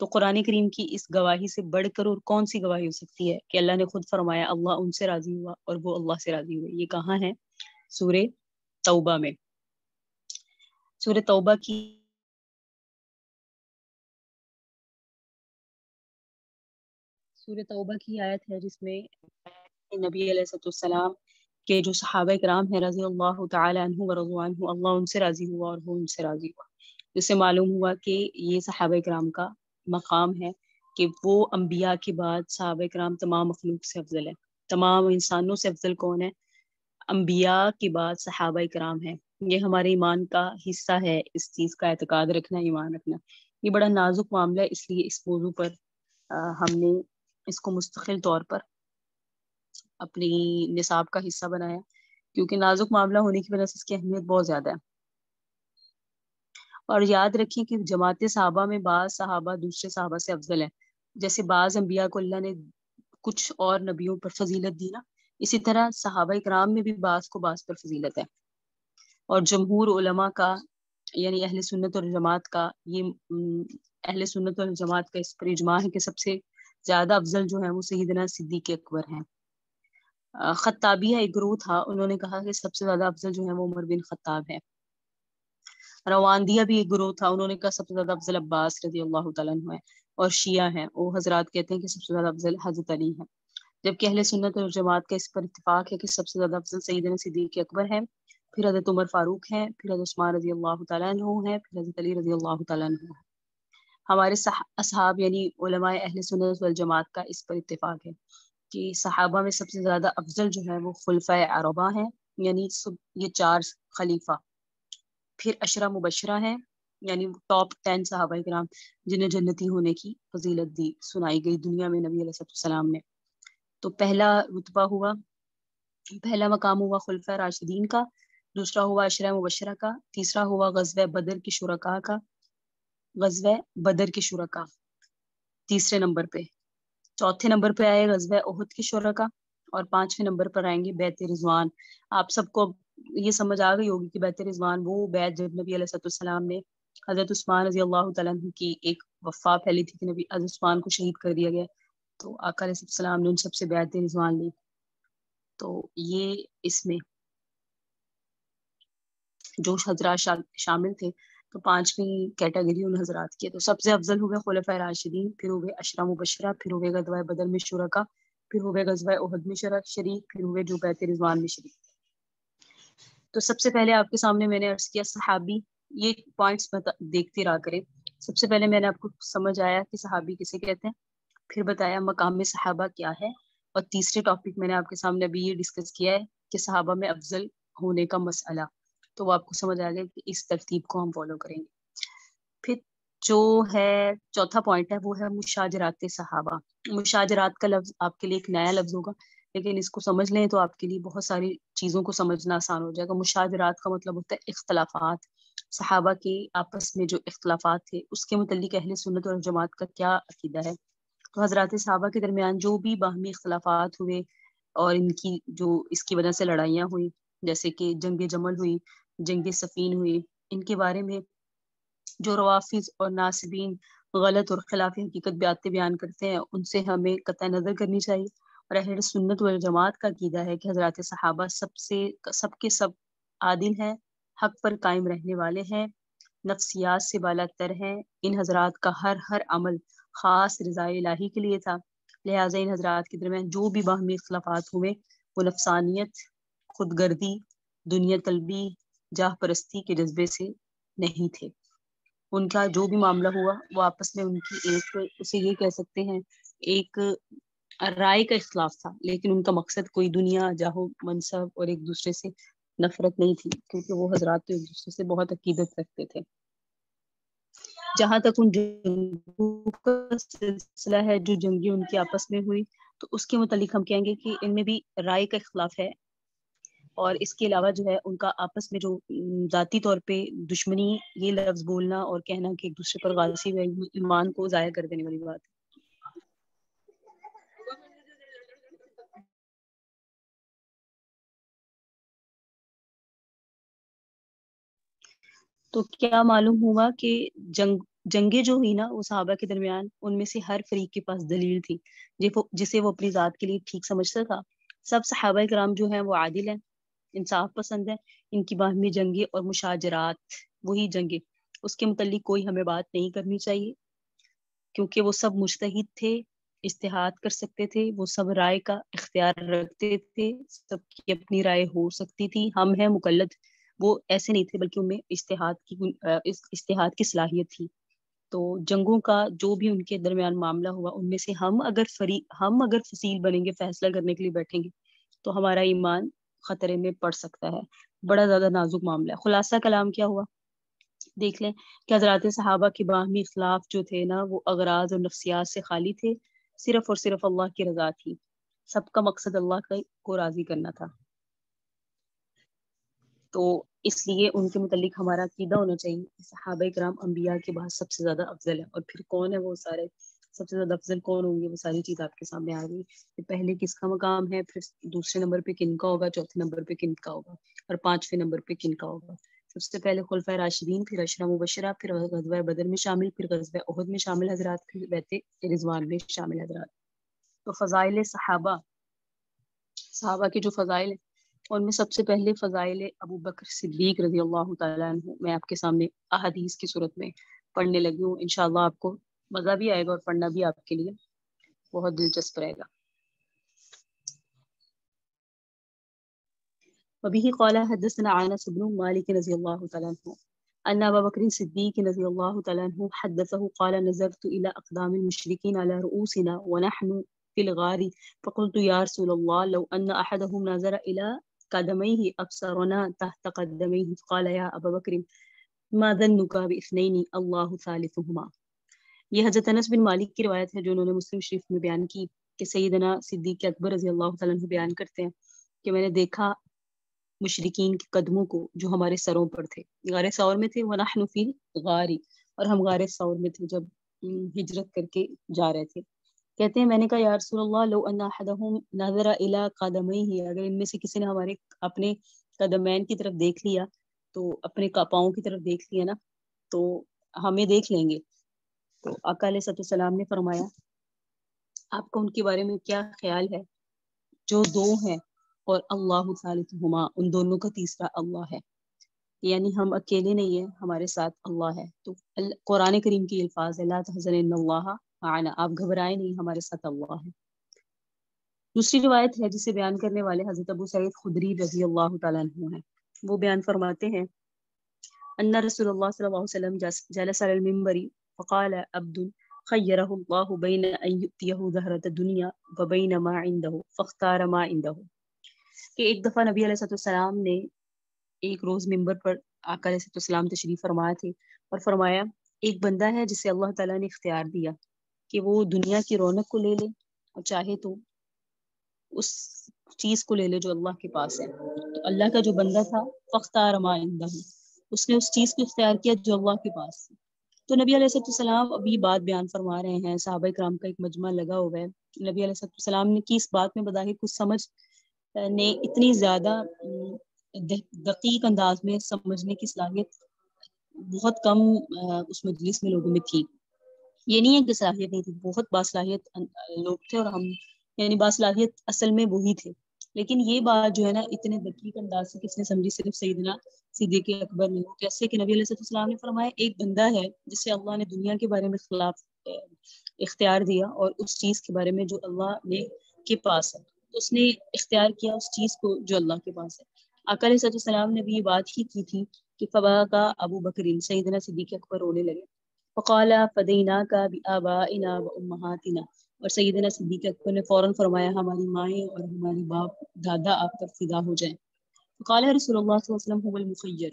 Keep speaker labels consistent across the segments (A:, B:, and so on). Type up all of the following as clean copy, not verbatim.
A: تو قرآن کریم کی اس گواہی سے بڑھ کر اور کون سی گواہی ہو سکتی ہے کہ اللہ نے خود فرمایا اللہ ان سے راضی ہوا اور وہ اللہ سے راضی ہوئے. یہ کہاں ہے؟ سورہ توبہ میں. سورہ توبہ کی آیت ہے جس میں نبی علیہ السلام کہ جو صحابہ کرام ہیں رضی اللہ تعالی عنہ ورضوا عنہ، اللہ ان سے راضی ہوا اور وہ ان سے راضی ہوا. جس سے معلوم ہوا کہ یہ صحابہ کرام کا مقام ہے کہ وہ انبیاء کے بعد صحابہ کرام تمام مخلوق سے افضل ہے. تمام انسانوں سے افضل کون ہے؟ انبیاء کے بعد صحابہ کرام ہیں. یہ ہمارے ایمان کا حصہ ہے، اس چیز کا اعتقاد رکھنا، ایمان رکھنا. یہ بڑا نازک معاملہ ہے، اس لیے اس موضوع پر ہم نے اس کو مستقل طور پر اپنی نصاب کا حصہ بنایا، کیونکہ نازک معاملہ ہونے کی وجہ سے اس کی اہمیت بہت زیادہ ہے. اور یاد رکھیں کہ جماعت صحابہ میں بعض صحابہ دوسرے صحابہ سے افضل ہیں. جیسے بعض انبیاء کو اللہ نے کچھ اور نبیوں پر فضیلت دی نا، اسی طرح صحابہ کرام میں بھی بعض کو بعض پر فضیلت ہے. اور جمہور علماء کا یعنی اہل سنت اور جماعت کا اہل سنت اور جماعت کا اس پر اجماع ہے کہ سب سے زیادہ افضل جو ہے وہ سیدنا صدیق اکبر ہیں. خطابیہ ایک گروہ تھا، انہوں نے کہا کہ سب سے زیادہ افضل جو ہے وہ عمر بن خطاب ہے. رواندیہ بھی ایک گروہ تھا، انہوں نے کہا سب سے زیادہ افضل عباس رضی اللہ تعالیٰ عنہ ہے. اور شیعہ ہیں، وہ حضرات کہتے ہیں کہ سب سے زیادہ افضل حضرت علی ہے. جبکہ اہل سنت اور جماعت کا اس پر اتفاق ہے کہ سب سے زیادہ افضل سیدنا صدیق اکبر ہے، پھر حضرت عمر فاروق ہیں، پھر حضرت عثمان رضی اللہ تعالیٰ عنہ ہے، پھر حضرت علی رضی اللہ تعالیٰ عنہ ہے. ہمارے اصحاب یعنی علماء اہل سنت والجماعت کا اس پر اتفاق ہے کہ صحابہ میں سب سے زیادہ افضل جو ہے وہ خلفائے اربعہ ہیں، یعنی یہ 4 خلیفہ. پھر عشرہ مبشرہ ہیں، یعنی ٹاپ 10 صحابہ کرام جنہیں جنتی ہونے کی فضیلت دی سنائی گئی دنیا میں نبی علیہ السلام نے. تو پہلا رتبہ ہوا، پہلا مقام ہوا خلفۂ راشدین کا، دوسرا ہوا عشرہ مبشرہ کا، تیسرا ہوا غزوہ بدر کے شرکاء کا، غزوہ بدر کے شرکاء تیسرے نمبر پہ. چوتھے نمبر پہ آئے غزوہ احد کے شرکاء، اور 5ویں نمبر پر آئیں گے بیعت رضوان. آپ سب کو یہ سمجھ آ گئی ہوگی کہ بیعت رضوان وہ بیعت جب نبی علیہ السلام نے حضرت عثمان رضی اللہ تعالیٰ عنہ کی ایک وفا پھیلی تھی کہ نبی حضرت عثمان کو شہید کر دیا گیا، تو آقا علیہ السلام نے ان سب سے بیعت رضوان لی. تو یہ اس میں جو حضرات شامل تھے تو 5ویں کیٹیگری ان حضرات کی. تو سب سے افضل ہوئے خلفائے راشدین، پھر ہوئے عشرہ مبشرہ، پھر ہوئے غزوہ بدر میں شرکاء، پھر ہوئے غزوہ احد میں شریک، پھر ہوئے جو بیعت رضوان میں شریک. تو سب سے پہلے آپ کے سامنے میں نے عرض کیا صحابی، یہ پوائنٹس دیکھتے رہا کریں. سب سے پہلے میں نے آپ کو سمجھ آیا کہ صحابی کسے کہتے ہیں، پھر بتایا مقام صحابہ کیا ہے، اور تیسرے ٹاپک میں نے آپ کے سامنے ابھی یہ ڈسکس کیا ہے کہ صحابہ میں افضل ہونے کا مسئلہ. تو وہ آپ کو سمجھ آ گیا کہ اس ترتیب کو ہم فالو کریں گے. پھر جو ہے چوتھا پوائنٹ ہے وہ ہے مشاجرات صحابہ. مشاجرات کا لفظ آپ کے لیے ایک نیا لفظ ہوگا، لیکن اس کو سمجھ لیں تو آپ کے لیے بہت ساری چیزوں کو سمجھنا آسان ہو جائے گا. مشاجرات کا مطلب ہوتا ہے اختلافات. صحابہ کے آپس میں جو اختلافات تھے اس کے متعلق اہل سنت اور جماعت کا کیا عقیدہ ہے. تو حضرات صحابہ کے درمیان جو بھی باہمی اختلافات ہوئے اور ان کی جو اس کی وجہ سے لڑائیاں ہوئی، جیسے کہ جنگ جمل ہوئی، جنگ صفین ہوئی، ان کے بارے میں جو روافض اور ناصبین غلط اور خلاف حقیقت باتیں بیان کرتے ہیں ان سے ہمیں قطع نظر کرنی چاہیے. اور اہل سنت والجماعت کا عقیدہ ہے کہ حضرات صحابہ سب کے سب عادل ہیں، حق پر قائم رہنے والے ہیں، نفسیات سے بالا تر ہیں. ان حضرات کا ہر عمل خاص رضا الہی کے لیے تھا، لہٰذا ان حضرات کے درمیان جو بھی باہمی اختلافات ہوئے وہ نفسانیت، خود گردی، دنیا طلبی، جاہ پرستی کے جذبے سے نہیں تھے. ان کا جو بھی معاملہ ہوا وہ آپس میں ان کی ایک اسے یہ کہہ سکتے ہیں ایک رائے کا اختلاف تھا، لیکن ان کا مقصد کوئی دنیا، جاہو، منصب اور ایک دوسرے سے نفرت نہیں تھی، کیونکہ وہ حضرات تو ایک دوسرے سے بہت عقیدت رکھتے تھے. جہاں تک ان جنگوں کا سلسلہ ہے جو جنگیں ان کی آپس میں ہوئی، تو اس کے متعلق ہم کہیں گے کہ ان میں بھی رائے کا اختلاف ہے. اور اس کے علاوہ جو ہے ان کا آپس میں جو ذاتی طور پہ دشمنی، یہ لفظ بولنا اور کہنا کہ ایک دوسرے پر غالسی ہوئے، ایمان کو ضائع کر دینے والی بات ہے. تو کیا معلوم ہوا کہ جنگیں جو ہوئی نا وہ صحابہ کے درمیان، ان میں سے ہر فریق کے پاس دلیل تھی جسے وہ اپنی ذات کے لیے ٹھیک سمجھتا تھا۔ سب صحابہ کرام جو ہیں وہ عادل ہیں، انصاف پسند ہیں، ان کی باہمی جنگیں اور مشاجرات، وہی جنگیں، اس کے متعلق کوئی ہمیں بات نہیں کرنی چاہیے، کیونکہ وہ سب مجتہد تھے، اجتہاد کر سکتے تھے، وہ سب رائے کا اختیار رکھتے تھے، سب کی اپنی رائے ہو سکتی تھی۔ ہم ہیں مقلد، وہ ایسے نہیں تھے، بلکہ ان میں اجتہاد کی صلاحیت تھی۔ تو جنگوں کا جو بھی ان کے درمیان معاملہ ہوا، ان میں سے ہم اگر فصیل بنیں گے، فیصلہ کرنے کے لیے بیٹھیں گے، تو ہمارا ایمان خطرے میں پڑ سکتا ہے۔ بڑا زیادہ نازک معاملہ ہے۔ خلاصہ کلام کیا ہوا دیکھ لیں کہ حضرات صحابہ کے باہمی اختلاف جو تھے نا، وہ اغراض اور نفسیات سے خالی تھے، صرف اور صرف اللہ کی رضا تھی، سب کا مقصد اللہ کو راضی کرنا تھا۔ تو اس لیے ان کے متعلق ہمارا عقیدہ ہونا چاہیے کہ صحابہ کرام انبیاء کے بعد سب سے زیادہ افضل ہے۔ اور پھر کون ہے وہ سارے سب سے زیادہ افضل کون ہوں گے، وہ ساری چیز آپ کے سامنے آ گئی کہ پہلے کس کا مقام ہے، پھر دوسرے نمبر پہ کن کا ہوگا، چوتھے نمبر پہ کن کا ہوگا، اور پانچویں نمبر پہ کن کا ہوگا۔ سب سے پہلے خلفائے راشدین، پھر عشرہ مبشرہ، پھر غزوہ بدر میں شامل، پھر غزوہ احد میں شامل حضرات، پھر بیعت رضوان میں شامل حضرات۔ تو فضائل صحابہ کے جو فضائل ہیں، ان میں سب سے پہلے فضائل ابو بکر صدیق رضی اللہ تعالیٰ عنہ میں آپ کے سامنے احادیث کی صورت میں پڑھنے لگی ہوں۔ انشاءاللہ آپ کو مزہ بھی آئے گا اور پڑھنا بھی آپ کے لیے بہت دلچسپ رہے گا۔ وبه قال حدثنا انس بن مالک رضی اللہ تعالیٰ عنہ ان ابا بکر صدیق رضی اللہ تعالیٰ عنہ حدثه قال نظرت الى اقدام المشركين على رؤوسنا ونحن في الغار فقلت يا رسول الله لو ان احدهم نظر الى قدميه ابصرنا تحت قدميه فقال يا ابا بکر ما ظنك باثنين الله ثالثهما۔ یہ حضرت انس بن مالک کی روایت ہے جو انہوں نے مسلم شریف میں بیان کی کہ سیدنا صدیق اکبر رضی اللہ تعالیٰ عنہ بیان کرتے ہیں کہ میں نے دیکھا مشرکین کے قدموں کو جو ہمارے سروں پر تھے، غار ثور میں تھے، وَنَحْنُ فِي الْغَارِ، اور ہم غار ثور میں تھے جب ہجرت کر کے جا رہے تھے۔ کہتے ہیں میں نے کہا یا رسول اللہ لو ان احدهم نظر الى قدمیہ، اگر ان میں سے کسی نے ہمارے اپنے قدمین کی طرف دیکھ لیا، تو اپنے پاؤں کی طرف دیکھ لیا نا، تو ہمیں دیکھ لیں گے۔ تو آقا علیہ السلام نے فرمایا آپ کو ان کے بارے میں کیا خیال ہے جو دو ہیں اور اللہ ثالثہما، ان دونوں کا تیسرا اللہ ہے، یعنی ہم اکیلے نہیں ہیں، ہمارے ساتھ اللہ ہے۔ تو قرآن کریم کی الفاظ ہے لا تحزن ان اللہ معنا، آپ گھبرائیں نہیں، ہمارے ساتھ اللہ ہے۔ دوسری روایت ہے جسے بیان کرنے والے حضرت ابو سعید خدری رضی اللہ تعالیٰ عنہ ہیں، وہ بیان فرماتے ہیں ان رسول اللہ صلی اللہ علیہ وسلم جلس علی المنبر فقال عبد خیرہ اللہ بین ان یؤتیہ زہرۃ الدنیا وبین ما عنده فاختار ما عنده، کہ ایک دفعہ نبی علیہ السلام نے ایک روز منبر پر آقا علیہ السلام تشریف فرمایا تھے اور فرمایا ایک بندہ ہے جسے اللہ تعالیٰ نے اختیار دیا کہ وہ دنیا کی رونق کو لے لے اور چاہے تو اس چیز کو لے لے جو اللہ کے پاس ہے۔ تو اللہ کا جو بندہ تھا فاختار ما عنده، اس نے اس چیز کو اختیار کیا جو اللہ کے پاس ہے۔ تو نبی علیہ السلام ابھی بات بیان فرما رہے ہیں، صحابہ کرام کا ایک مجمع لگا ہوا ہے، نبی علیہ السلام نے کی اس بات میں بظاہر کچھ سمجھ نے اتنی زیادہ دقیق انداز میں سمجھنے کی صلاحیت بہت کم اس مجلس میں لوگوں میں تھی۔ یہ نہیں ہے کہ صلاحیت نہیں تھی، بہت باصلاحیت لوگ تھے، اور ہم یعنی باصلاحیت اصل میں وہی تھے، لیکن یہ بات جو ہے نا اتنے دقیق انداز سے کس نے سمجھی، صرف سیدنا صدیق اکبر نے۔ کیسے کہ نبی علیہ السلام نے فرمایا ایک بندہ ہے جسے اللہ نے دنیا کے بارے میں اختیار دیا اور اس چیز کے بارے میں جو اللہ نے کے پاس ہے، اس نے اختیار کیا اس چیز کو جو اللہ کے پاس ہے۔ آقا علیہ السلام نے بھی یہ بات ہی کی تھی کہ فبا کا ابو بکر، سیدنا صدیق اکبر رونے لگے، فقال فدیناک بآبائنا وامہاتنا، اور سیدنا صدیق اکبر نے فوراً فرمایا ہماری مائیں اور ہمارے باپ دادا آپ پر فدا ہو جائیں۔ فقال رسول اللہ صلی اللہ علیہ وسلم هو المخیر،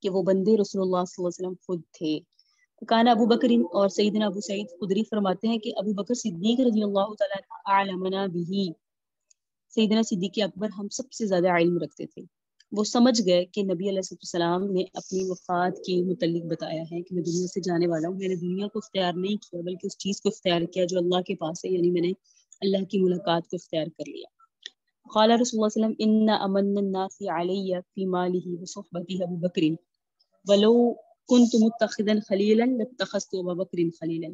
A: کہ وہ بندے رسول اللہ صلی اللہ علیہ وسلم خود تھے۔ کان ابو بکر، اور سیدنا ابو سعید خدری فرماتے ہیں کہ ابو بکر صدیق رضی اللہ تعالیٰ اعلمنا به، سیدنا صدیق اکبر ہم سب سے زیادہ علم رکھتے تھے۔ وہ سمجھ گئے کہ نبی علیہ السلام نے اپنی وفات کے متعلق بتایا ہے کہ میں دنیا سے جانے والا ہوں، میں نے دنیا کو اختیار نہیں کیا بلکہ اس چیز کو اختیار کیا جو اللہ کے پاس ہے، یعنی میں نے اللہ کی ملاقات کو اختیار کر لیا۔ قال رسول اللہ صلی اللہ علیہ وسلم ان امن الناس علی فی مالہ وصحبتہ ابو بکر ولو کنت متخذا خلیلا لاتخذت ابا بکر خلیلا.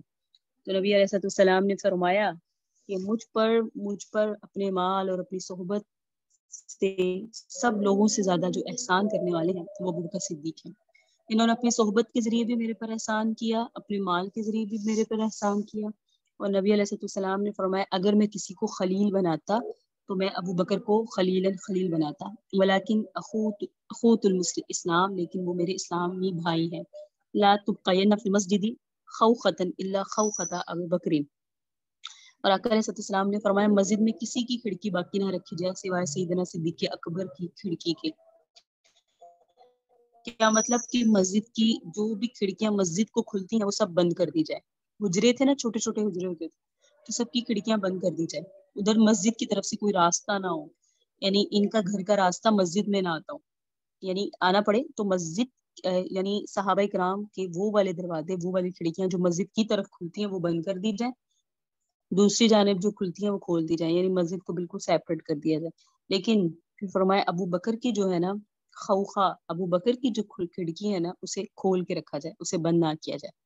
A: تو نبی علیہ السلام نے فرمایا کہ مجھ پر اپنے مال اور اپنی صحبت سے سب لوگوں سے زیادہ جو احسان کرنے والے ہیں وہ ابو بکر صدیق ہیں. انہوں نے اپنی صحبت کے ذریعے بھی میرے پر احسان کیا، اپنے مال کے ذریعے بھی میرے پر احسان کیا. اور نبی علیہ السلام نے فرمایا اگر میں کسی کو خلیل بناتا تو میں ابو بکر کو خلیل بناتا. ولیکن اخوت اسلام، لیکن وہ میرے اسلامی بھائی ہیں. لا تبقین فی المسجد خوختا الا خوختا ابو بکر. اور آقا علیہ السلام نے فرمایا مسجد میں کسی کی کھڑکی باقی نہ رکھی جائے سوائے سیدنا صدیق اکبر کی کھڑکی کے. کیا مطلب کہ مسجد کی جو بھی کھڑکیاں مسجد کو کھلتی ہیں وہ سب بند کر دی جائے. حجرے تھے نا، چھوٹے چھوٹے حجرے ہوتے تھے، تو سب کی کھڑکیاں بند کر دی جائے. ادھر مسجد کی طرف سے کوئی راستہ نہ ہو، یعنی ان کا گھر کا راستہ مسجد میں نہ آتا ہو، یعنی آنا پڑے تو مسجد یعنی صحابہ کرام کے وہ والے دروازے، وہ والی کھڑکیاں جو مسجد کی طرف کھلتی ہیں وہ بند کر دی جائیں، دوسری جانب جو کھلتی ہیں وہ کھول دی جائیں، یعنی مسجد کو بالکل سیپریٹ کر دیا جائے. لیکن پھر فرمایا ابو بکر کی جو ہے نا خوخا، ابو بکر کی جو کھڑکی ہے نا اسے کھول کے رکھا جائے، اسے بند نہ کیا جائے.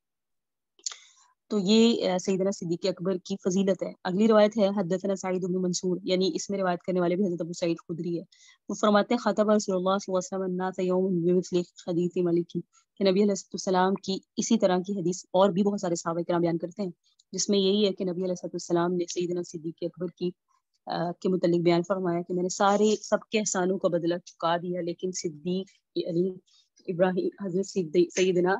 A: تو یہ سیدنا صدیق اکبر کی فضیلت ہے. اگلی روایت ہے حدثنا سعید بن منصور، یعنی اس میں روایت کرنے والے بھی حضرت ابو سعید خدری ہے. وہ فرماتے ہیں خطب رسول اللہ صلی اللہ علیہ وسلم الناس یوم بمثل حدیث ملک، کہ نبی علیہ السلام کی اسی طرح کی حدیث اور بھی بہت سارے صحابہ کرام بیان کرتے ہیں، جس میں یہی ہے کہ نبی علیہ السلام نے سیدنا صدیق اکبر کی کے متعلق بیان فرمایا کہ میں نے سب کے احسانوں کا بدلہ چکا دیا، لیکن صدیق علی ابراہیم حضرت سیدنا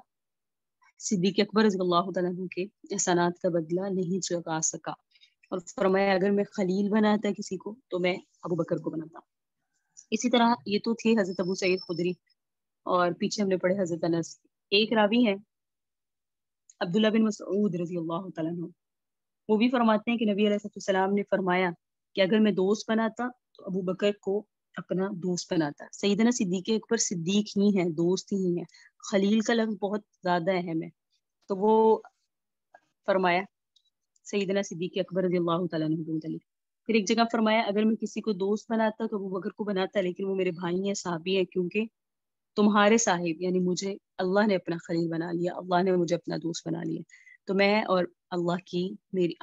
A: صدیق اکبر رضی اللہ تعالیٰ عنہ کے احسانات کا بدلہ نہیں چکا سکا. اور فرمایا اگر میں خلیل بناتا کسی کو تو میں ابو بکر کو بناتا. اسی طرح یہ تو تھے حضرت ابو سعید خدری، اور پیچھے ہم نے پڑھے حضرت انس. ایک راوی ہے عبداللہ بن مسعود رضی اللہ تعالیٰ عنہ، وہ بھی فرماتے ہیں کہ نبی علیہ السلام نے فرمایا کہ اگر میں دوست بناتا تو ابو بکر کو اپنا دوست بناتا. سیدنا صدیق اکبر صدیق ہی ہیں، دوست ہی ہیں. خلیل کا لفظ بہت زیادہ اہم ہے، تو وہ فرمایا سیدنا صدیق اکبر رضی اللہ تعالیٰ عنہ کے متعلق. پھر ایک جگہ فرمایا اگر میں کسی کو دوست بناتا تو ابو بکر کو بناتا، لیکن وہ میرے بھائی ہیں، صحابی ہیں، کیونکہ تمہارے صاحب یعنی مجھے اللہ نے اپنا خلیل بنا لیا، اللہ نے مجھے اپنا دوست بنا لیا، تو میں اور اللہ کی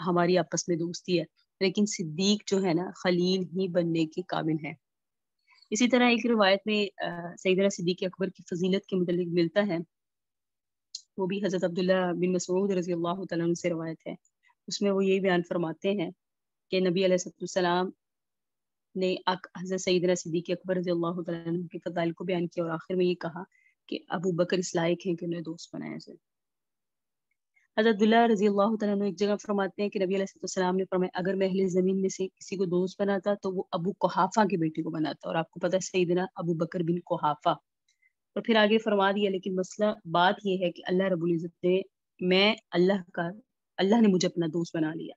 A: ہماری آپس میں دوستی ہے. لیکن صدیق جو ہے نا خلیل ہی بننے کے قابل ہے. اسی طرح ایک روایت میں سیدنا صدیق اکبر کی فضیلت کے متعلق ملتا ہے، وہ بھی حضرت عبداللہ بن مسعود رضی اللہ تعالیٰ عنہ سے روایت ہے. اس میں وہ یہی بیان فرماتے ہیں کہ نبی علیہ السلام نے حضرت سیدنا صدیق اکبر رضی اللہ تعالیٰ عنہ کے فضائل کو بیان کیا، اور آخر میں یہ کہا کہ ابو بکر اس لائق ہیں کہ انہیں دوست بنایا جائے. حضرت عبداللہ رضی اللہ تعالیٰ عنہ ایک جگہ فرماتے ہیں کہ نبی علیہ السلام نے فرمایا اگر میں اہل زمین میں سے کسی کو دوست بناتا تو وہ ابو قحافہ کے بیٹے کو بناتا. اور آپ کو پتہ ہے سیدنا ابو بکر بن قحافہ. اور پھر آگے فرما دیا لیکن مسئلہ بات یہ ہے کہ اللہ رب العزت نے اللہ نے مجھے اپنا دوست بنا لیا،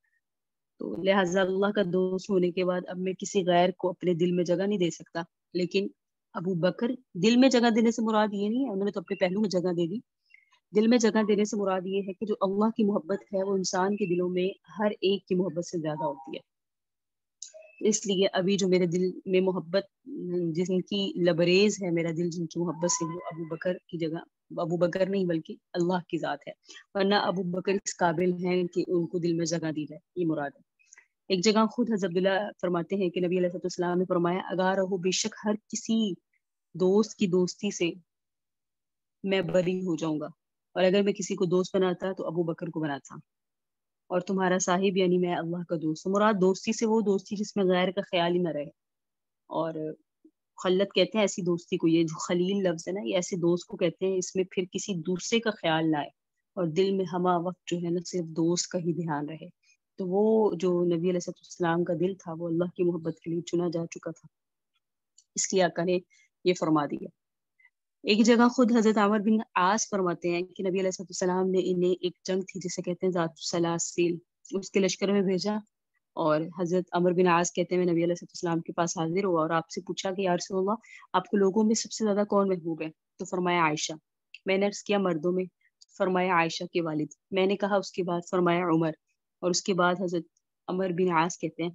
A: تو لہٰذا اللہ کا دوست ہونے کے بعد اب میں کسی غیر کو اپنے دل میں جگہ نہیں دے سکتا. لیکن ابو بکر دل میں جگہ دینے سے مراد یہ نہیں ہے انہوں نے تو اپنے پہلو میں جگہ دے دی. دل میں جگہ دینے سے مراد یہ ہے کہ جو اللہ کی محبت ہے وہ انسان کے دلوں میں ہر ایک کی محبت سے زیادہ ہوتی ہے. اس لیے ابھی جو میرے دل میں محبت جن کی لبریز ہے میرا دل جن کی محبت سے، وہ ابو بکر کی جگہ ابو بکر نہیں بلکہ اللہ کی ذات ہے، ورنہ ابو بکر اس قابل ہیں کہ ان کو دل میں جگہ دی جائے، یہ مراد ہے. ایک جگہ خود حضرت عبداللہ فرماتے ہیں کہ نبی علیہ السلام نے فرمایا اگر ہو بے شک ہر کسی دوست کی دوستی سے میں بری ہو جاؤں گا، اور اگر میں کسی کو دوست بناتا تو ابو بکر کو بناتا، اور تمہارا صاحب یعنی میں اللہ کا دوست. مراد دوستی سے وہ دوستی جس میں غیر کا خیال ہی نہ رہے. اور خلت کہتے ہیں ایسی دوستی کو، یہ جو خلیل لفظ ہے نا یہ ایسے دوست کو کہتے ہیں اس میں پھر کسی دوسرے کا خیال نہ آئے اور دل میں ہمہ وقت جو ہے نا صرف دوست کا ہی دھیان رہے. تو وہ جو نبی علیہ السلام کا دل تھا وہ اللہ کی محبت کے لیے چنا جا چکا تھا، اس لیے آقا نے یہ فرما دیا. ایک جگہ خود حضرت عمر بن عاص فرماتے ہیں کہ نبی علیہ السلام نے انہیں ایک جنگ تھی جسے کہتے ہیں ذات السلاسل، اس کے لشکر میں بھیجا، اور حضرت عمر بن عاص کہتے ہیں میں نبی علیہ السلام کے پاس حاضر ہوا اور آپ سے پوچھا کہ یا رسول اللہ آپ کو لوگوں میں سب سے زیادہ کون محبوب ہے؟ تو فرمایا عائشہ. میں نے عرض کیا مردوں میں؟ فرمایا عائشہ کے والد. میں نے کہا اس کے بعد؟ فرمایا عمر. اور اس کے بعد حضرت عمر بن عاص کہتے ہیں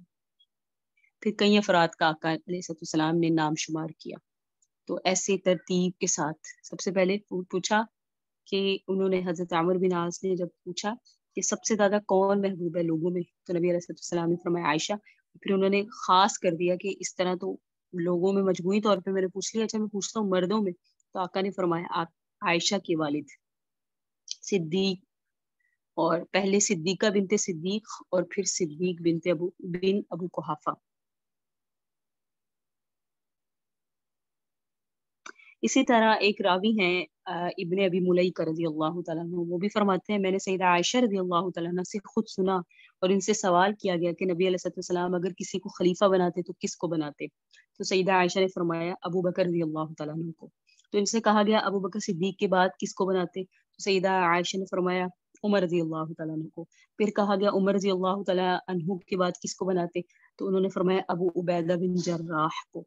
A: پھر کئی افراد کا آقا علیہ السلام نے نام شمار کیا. تو ایسے ترتیب کے ساتھ سب سے پہلے پوچھا کہ انہوں نے حضرت عمر بن عاص نے جب پوچھا کہ سب سے زیادہ کون محبوب ہے لوگوں میں، تو نبی علیہ السلام نے فرمایا عائشہ. پھر انہوں نے خاص کر دیا کہ اس طرح تو لوگوں میں مجموعی طور پہ میں نے پوچھ لیا، اچھا میں پوچھتا ہوں مردوں میں، تو آقا نے فرمایا عائشہ کے والد صدیق، اور پہلے صدیقہ بنت صدیق اور پھر صدیق بن ابو قحافہ. اسی طرح ایک راوی ہیں ابن ابی ملیک رضی اللہ تعالیٰ عنہ، وہ بھی فرماتے ہیں میں نے سیدہ عائشہ رضی اللہ تعالیٰ عنہ سے خود سنا اور ان سے سوال کیا گیا کہ نبی علیہ السلام اگر کسی کو خلیفہ بناتے تو کس کو بناتے؟ تو سیدہ عائشہ نے فرمایا ابو بکر رضی اللہ تعالیٰ عنہ کو. تو ان سے کہا گیا ابو بکر صدیق کے بعد کس کو بناتے؟ تو سیدہ عائشہ نے فرمایا عمر رضی اللہ تعالیٰ عنہ کو. پھر کہا گیا عمر رضی اللہ تعالیٰ عنہ کے بعد کس کو بناتے؟ تو انہوں نے فرمایا ابو عبیدہ بن جراح کو.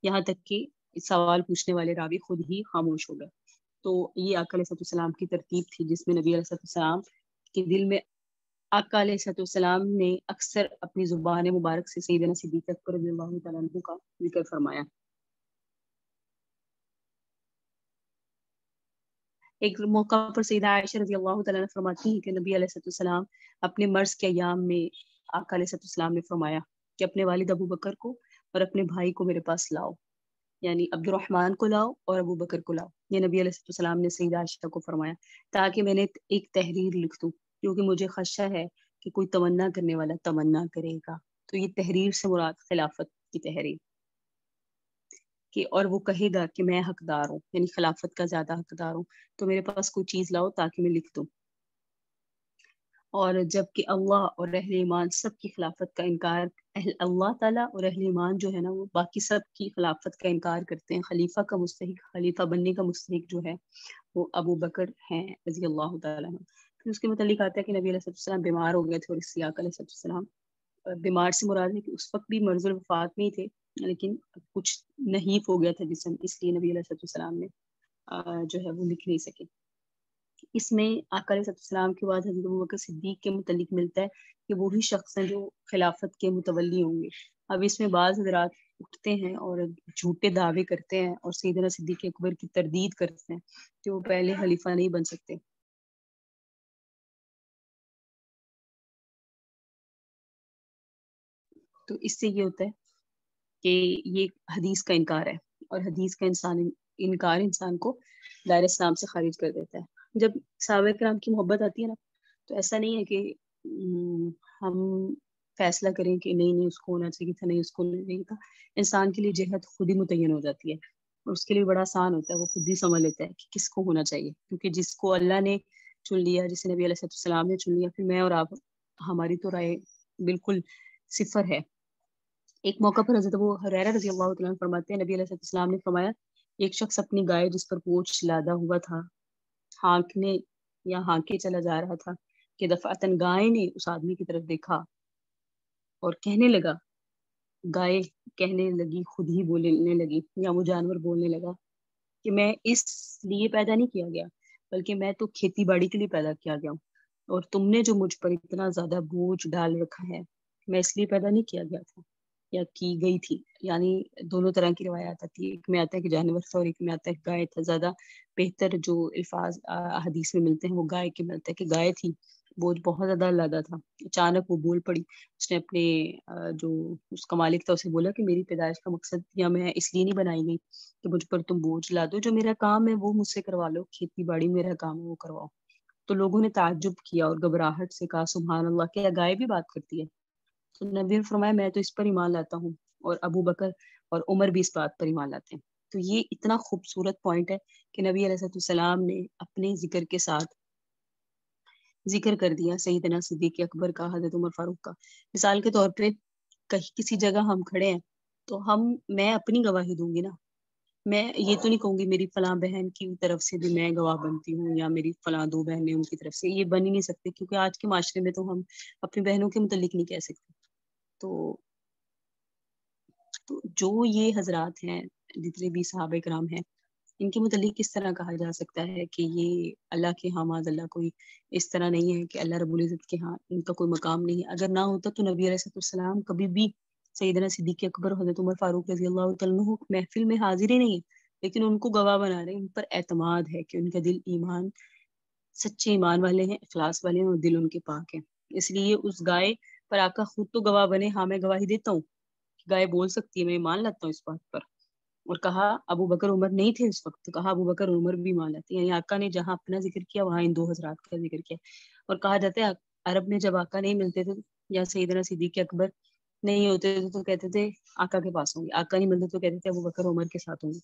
A: یہاں تک کہ سوال پوچھنے والے راوی خود ہی خاموش ہو گئے. تو یہ آقا علیہ السلام کی ترتیب تھی جس میں نبی علیہ السلام کے دل میں آقا علیہ السلام نے اکثر اپنی زبان مبارک سے سیدنا صدیق اکبر رضی اللہ تعالیٰ عنہ کا ذکر فرمایا. ایک موقع پر سیدہ عائشہ رضی اللہ تعالیٰ عنہ فرماتی ہیں کہ نبی علیہ السلام اپنے مرض کے ایام میں آقا علیہ السلام نے فرمایا کہ اپنے والد ابو بکر کو اور اپنے بھائی کو میرے پاس لاؤ، یعنی عبد الرحمن کو لاؤ اور ابو بکر کو لاؤ. یہ نبی علیہ السلام نے سیدہ عائشہ کو فرمایا تاکہ میں نے ایک تحریر لکھ دوں، کیونکہ مجھے خدشہ ہے کہ کوئی تمنا کرنے والا تمنا کرے گا. تو یہ تحریر سے مراد خلافت کی تحریر، کہ اور وہ کہے گا کہ میں حقدار ہوں، یعنی خلافت کا زیادہ حقدار ہوں، تو میرے پاس کوئی چیز لاؤ تاکہ میں لکھ دوں. اور جب کہ اللہ اور اہل ایمان سب کی خلافت کا انکار، اللہ تعالیٰ اور اہل ایمان جو ہے نا وہ باقی سب کی خلافت کا انکار کرتے ہیں. خلیفہ کا مستحق، خلیفہ بننے کا مستحق جو ہے وہ ابو بکر ہیں رضی اللہ تعالیٰ عنہ. پھر اس کے متعلق آتا ہے کہ نبی علیہ السلام بیمار ہو گئے تھے، اور اس لیے آقا علیہ السلام بیمار سے مراد ہے کہ اس وقت بھی مرض الوفات میں ہی تھے، لیکن کچھ نحیف ہو گیا تھا جسم، اس لیے نبی علیہ السلام نے جو ہے وہ لکھ نہیں سکے. اس میں آقا علیہ السلام کے بعد حضرت ابوبکر صدیق کے متعلق ملتا ہے کہ وہی شخص ہیں جو خلافت کے متولی ہوں گے. اب اس میں بعض حضرات اٹھتے ہیں اور جھوٹے دعوے کرتے ہیں اور سیدنا صدیق اکبر کی تردید کرتے ہیں کہ وہ پہلے خلیفہ نہیں بن سکتے. تو اس سے یہ ہوتا ہے کہ یہ حدیث کا انکار ہے، اور حدیث کا انکار انسان کو دائرہ اسلام سے خارج کر دیتا ہے. جب صحابہ کرام کی محبت آتی ہے نا، تو ایسا نہیں ہے کہ ہم فیصلہ کریں کہ نہیں اس کو ہونا چاہیے تھا، نہیں اس کو نہیں تھا. انسان کے لیے جہت خود ہی متعین ہو جاتی ہے، اور اس کے لیے بڑا آسان ہوتا ہے، وہ خود ہی سمجھ لیتا ہے کہ کس کو ہونا چاہیے. کیونکہ جس کو اللہ نے چن لیا، جسے نبی علیہ السلام نے چن لیا، پھر میں اور آپ، ہماری تو رائے بالکل صفر ہے. ایک موقع پر حضرت ابو ہریرہ رضی اللہ تعالیٰ عنہ فرماتے ہیں نبی علیہ السلام نے فرمایا ایک شخص اپنی گائے جس پر پوچھ لادا ہوا تھا ہانکنے یا ہانکے چلا جا رہا تھا کہ دفعتاً گائے نے اس آدمی کی طرف دیکھا اور کہنے لگا، گائے کہنے لگی، خود ہی بولنے لگی یا وہ جانور بولنے لگا کہ میں اس لیے پیدا نہیں کیا گیا، بلکہ میں تو کھیتی باڑی کے لیے پیدا کیا گیا ہوں، اور تم نے جو مجھ پر اتنا زیادہ بوجھ ڈال رکھا ہے، میں اس لیے پیدا نہیں کیا گیا تھا یا کی گئی تھی. یعنی دونوں طرح کی روایات آتی ہے، ایک میں آتا ہے کہ جانور تھا اور ایک میں آتا ہے کہ گائے تھا. زیادہ بہتر جو الفاظ حدیث میں ملتے ہیں وہ گائے کے ملتے ہیں کہ گائے تھی، بوجھ بہت زیادہ لادا تھا. اچانک وہ بول پڑی، اس نے اپنے جو اس کا مالک تھا اسے بولا کہ میری پیدائش کا مقصد یا میں اس لیے نہیں بنائی گئی کہ مجھ پر تم بوجھ لا دو، جو میرا کام ہے وہ مجھ سے کروا لو، کھیتی باڑی میرا کام ہے وہ کرواؤ. تو لوگوں نے تعجب کیا اور گھبراہٹ سے کہا سبحان اللہ، کیا گائے بھی بات کرتی ہے؟ تو نبی نے فرمایا میں تو اس پر ایمان لاتا ہوں، اور ابو بکر اور عمر بھی اس بات پر ایمان لاتے ہیں. تو یہ اتنا خوبصورت پوائنٹ ہے کہ نبی علیہ السلام نے اپنے ذکر کے ساتھ ذکر کر دیا سیدنا صدیق اکبر کا، حضرت عمر فاروق کا. مثال کے طور پہ کہیں کسی جگہ ہم کھڑے ہیں تو میں اپنی گواہی دوں گی نا، میں یہ تو نہیں کہوں گی میری فلاں بہن کی طرف سے بھی میں گواہ بنتی ہوں یا میری فلاں دو بہنیں ان کی طرف سے، یہ بن ہی نہیں سکتے، کیونکہ آج کے معاشرے میں تو ہم اپنی بہنوں کے متعلق نہیں کہہ سکتے. تو جو یہ حضرات ہیں، جتنے بھی صحابہ کرام ہیں، ان کے متعلق کس طرح کہا جا سکتا ہے کہ یہ اللہ کے ہاں معاذ اللہ کوئی اس طرح نہیں ہے کہ اللہ رب العزت کے ہاں ان کا کوئی مقام نہیں ہے. اگر نہ ہوتا تو نبی علیہ السلام کبھی بھی سیدنا صدیق اکبر حضرت عمر فاروق رضی اللہ تعالیٰ عنہ محفل میں حاضر ہی نہیں ہے. لیکن ان کو گواہ بنا رہے ہیں، ان پر اعتماد ہے کہ ان کا دل ایمان، سچے ایمان والے ہیں، اخلاص والے ہیں، اور دل ان کے پاک ہیں. اس لیے اس گائے پر آقا خود تو گواہ بنے، ہاں میں گواہی دیتا ہوں، گائے بول سکتی ہے، میں مان لاتا ہوں اس بات پر. اور کہا ابو بکر عمر نہیں تھے اس وقت، تو کہا ابو بکر عمر بھی مان لاتے ہیں. یعنی آقا نے جہاں اپنا ذکر کیا وہاں ان دو حضرات کا ذکر کیا. اور کہا جاتا ہے عرب میں جب آقا نہیں ملتے تھے یا سیدنا صدیق اکبر نہیں ہوتے تھے تو کہتے تھے آقا کے پاس ہوں گے، آقا نہیں ملتے تو کہتے تھے ابو بکر عمر کے ساتھ ہوں گے.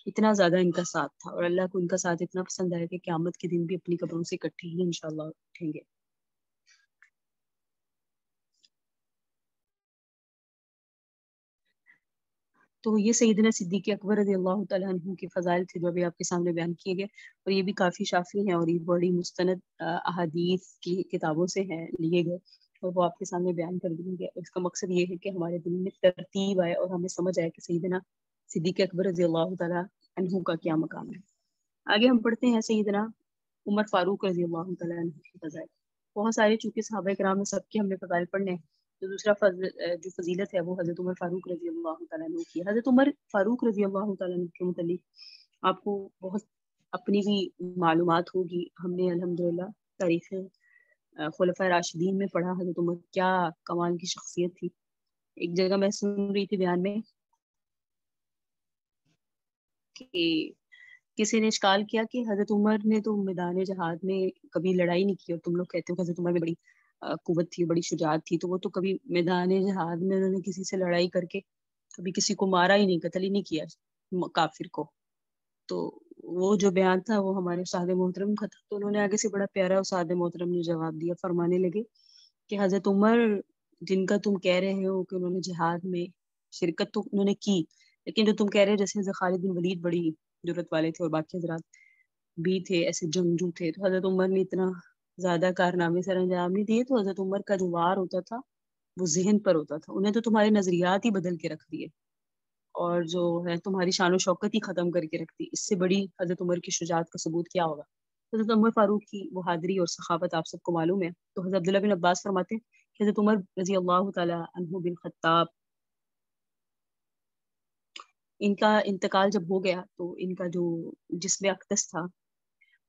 A: اتنا زیادہ ان کا ساتھ تھا، اور اللہ کو ان کا ساتھ اتنا پسند آیا کہ قیامت کے دن بھی اپنی قبروں سے اکٹھے ہی انشاءاللہ اٹھیں گے. تو یہ سیدنا صدیق اکبر رضی اللہ تعالیٰ عنہ کے فضائل تھے جو ابھی آپ کے سامنے بیان کیے گئے، اور یہ بھی کافی شافی ہیں اور یہ بڑی مستند احادیث کی کتابوں سے ہیں لیے گئے، اور وہ آپ کے سامنے بیان کر دیے گئے. اس کا مقصد یہ ہے کہ ہمارے دل میں ترتیب آئے اور ہمیں سمجھ آئے کہ سیدنا صدیق اکبر رضی اللہ تعالیٰ عنہ کا کیا مقام ہے. آگے ہم پڑھتے ہیں سیدنا عمر فاروق رضی اللہ تعالیٰ عنہ کی فضائل. بہت سارے چونکہ صحابہ کرام میں سب کے ہم نے فضائل پڑھنے ہیں، تو دوسرا جو فضیلت ہے وہ حضرت عمر فاروق رضی اللہ تعالیٰ عنہ کی. حضرت عمر فاروق رضی اللہ تعالیٰ عنہ کے متعلق آپ کو بہت اپنی بھی معلومات ہوگی. ہم نے الحمدللہ تاریخ خلفۂ راشدین میں پڑھا حضرت عمر کیا کمال کی شخصیت تھی. ایک جگہ میں سن رہی تھی بیان میں کہ کسی نے اشکال کیا کہ حضرت عمر نے تو میدان جہاد میں کبھی لڑائی نہیں کی، اور تم لوگ کہتے ہو کہ حضرت عمر میں بڑی قوت تھی، بڑی شجاعت تھی، تو وہ تو کبھی میدان جہاد میں انہوں نے کسی سے لڑائی کر کے کبھی کسی کو مارا ہی نہیں، قتل ہی نہیں کیا کافر کو. تو وہ جو بیان تھا وہ ہمارے استاد محترم کا تھا، تو انہوں نے آگے سے بڑا پیارا استاد محترم نے جواب دیا، فرمانے لگے کہ حضرت عمر جن کا تم کہہ رہے ہو کہ انہوں نے جہاد میں شرکت تو انہوں نے کی، لیکن جو تم کہہ رہے ہو جیسے حضرت خالد بن ولید بڑی جرت والے تھے اور باقی حضرات بھی تھے ایسے جنگجو تھے، تو حضرت عمر نے اتنا زیادہ کارنامے سر انجام نہیں دیے. تو حضرت عمر کا جو وار ہوتا تھا وہ ذہن پر ہوتا تھا، انہیں تو تمہارے نظریات ہی بدل کے رکھ دیے اور جو ہے تمہاری شان و شوکت ہی ختم کر کے رکھ دی. اس سے بڑی حضرت عمر کی شجاعت کا ثبوت کیا ہوگا. حضرت عمر فاروق کی بہادری اور سخاوت آپ سب کو معلوم ہے. تو حضرت عبداللہ بن عباس فرماتے ہیں کہ حضرت عمر رضی اللہ تعالی عنہ بن خطاب ان کا انتقال جب ہو گیا تو ان کا جو جسم اقدس تھا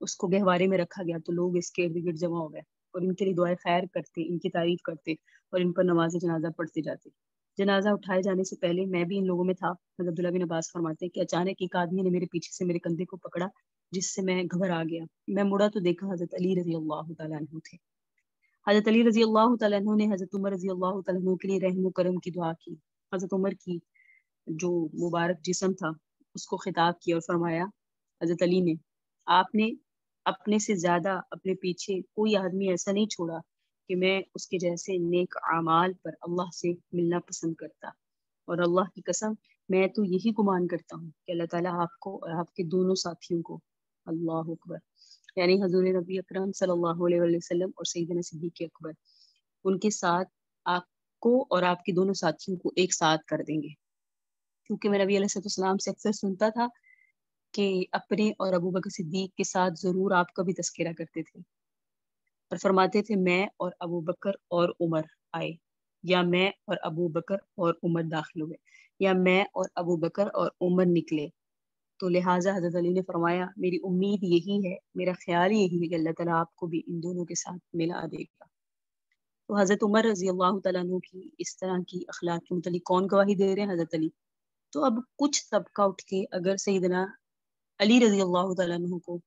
A: اس کو گہوارے میں رکھا گیا، تو لوگ اس کے ارد گرد جمع ہو گئے اور ان کے لیے دعائیں خیر کرتے، ان کی تعریف کرتے اور ان پر نماز جنازہ پڑھتے جاتے. جنازہ اٹھائے جانے سے پہلے میں بھی ان لوگوں میں تھا. حضرت عبداللہ بن عباس فرماتے ہیں کہ اچانک ایک آدمی نے میرے پیچھے سے میرے کندھے کو پکڑا جس سے میں گھبرا گیا. میں مڑا تو دیکھا حضرت علی رضی اللہ تعالیٰ عنہ تھے. حضرت علی رضی اللہ تعالیٰ عنہ نے حضرت عمر رضی اللہ تعالیٰ عنہ کے لیے رحم و کرم کی دعا کی. حضرت عمر کی جو مبارک جسم تھا اس کو خطاب کیا اور فرمایا حضرت علی نے آپ نے اپنے سے زیادہ اپنے پیچھے کوئی آدمی ایسا نہیں چھوڑا کہ میں اس کے جیسے نیک اعمال پر اللہ سے ملنا پسند کرتا، اور اللہ کی قسم میں تو یہی گمان کرتا ہوں کہ اللہ تعالیٰ آپ کو اور آپ کے دونوں ساتھیوں کو، اللہ اکبر، یعنی حضور نبی اکرم صلی اللہ علیہ وسلم اور سیدنا صدیق اکبر، ان کے ساتھ آپ کو اور آپ کے دونوں ساتھیوں کو ایک ساتھ کر دیں گے. کیونکہ میں نبی علیہ السلام سے اکثر سنتا تھا کہ اپنے اور ابو بکر صدیق کے ساتھ ضرور آپ کا بھی تذکرہ کرتے تھے اور فرماتے تھے میں اور ابو بکر اور عمر آئے، یا میں اور ابو بکر اور عمر داخل ہوئے، یا میں اور ابو بکر اور عمر نکلے. تو لہٰذا حضرت علی نے فرمایا میری امید یہی ہے، میرا خیال یہی ہے کہ اللہ تعالیٰ آپ کو بھی ان دونوں کے ساتھ ملا دے گا. تو حضرت عمر رضی اللہ تعالیٰ عنہ کی اس طرح کی اخلاق کے متعلق کون گواہی دے رہے ہیں؟ حضرت علی. تو اب کچھ طبقہ اٹھ کے اگر سیدنا علی رضی اللہ تعالیٰ عنہ کو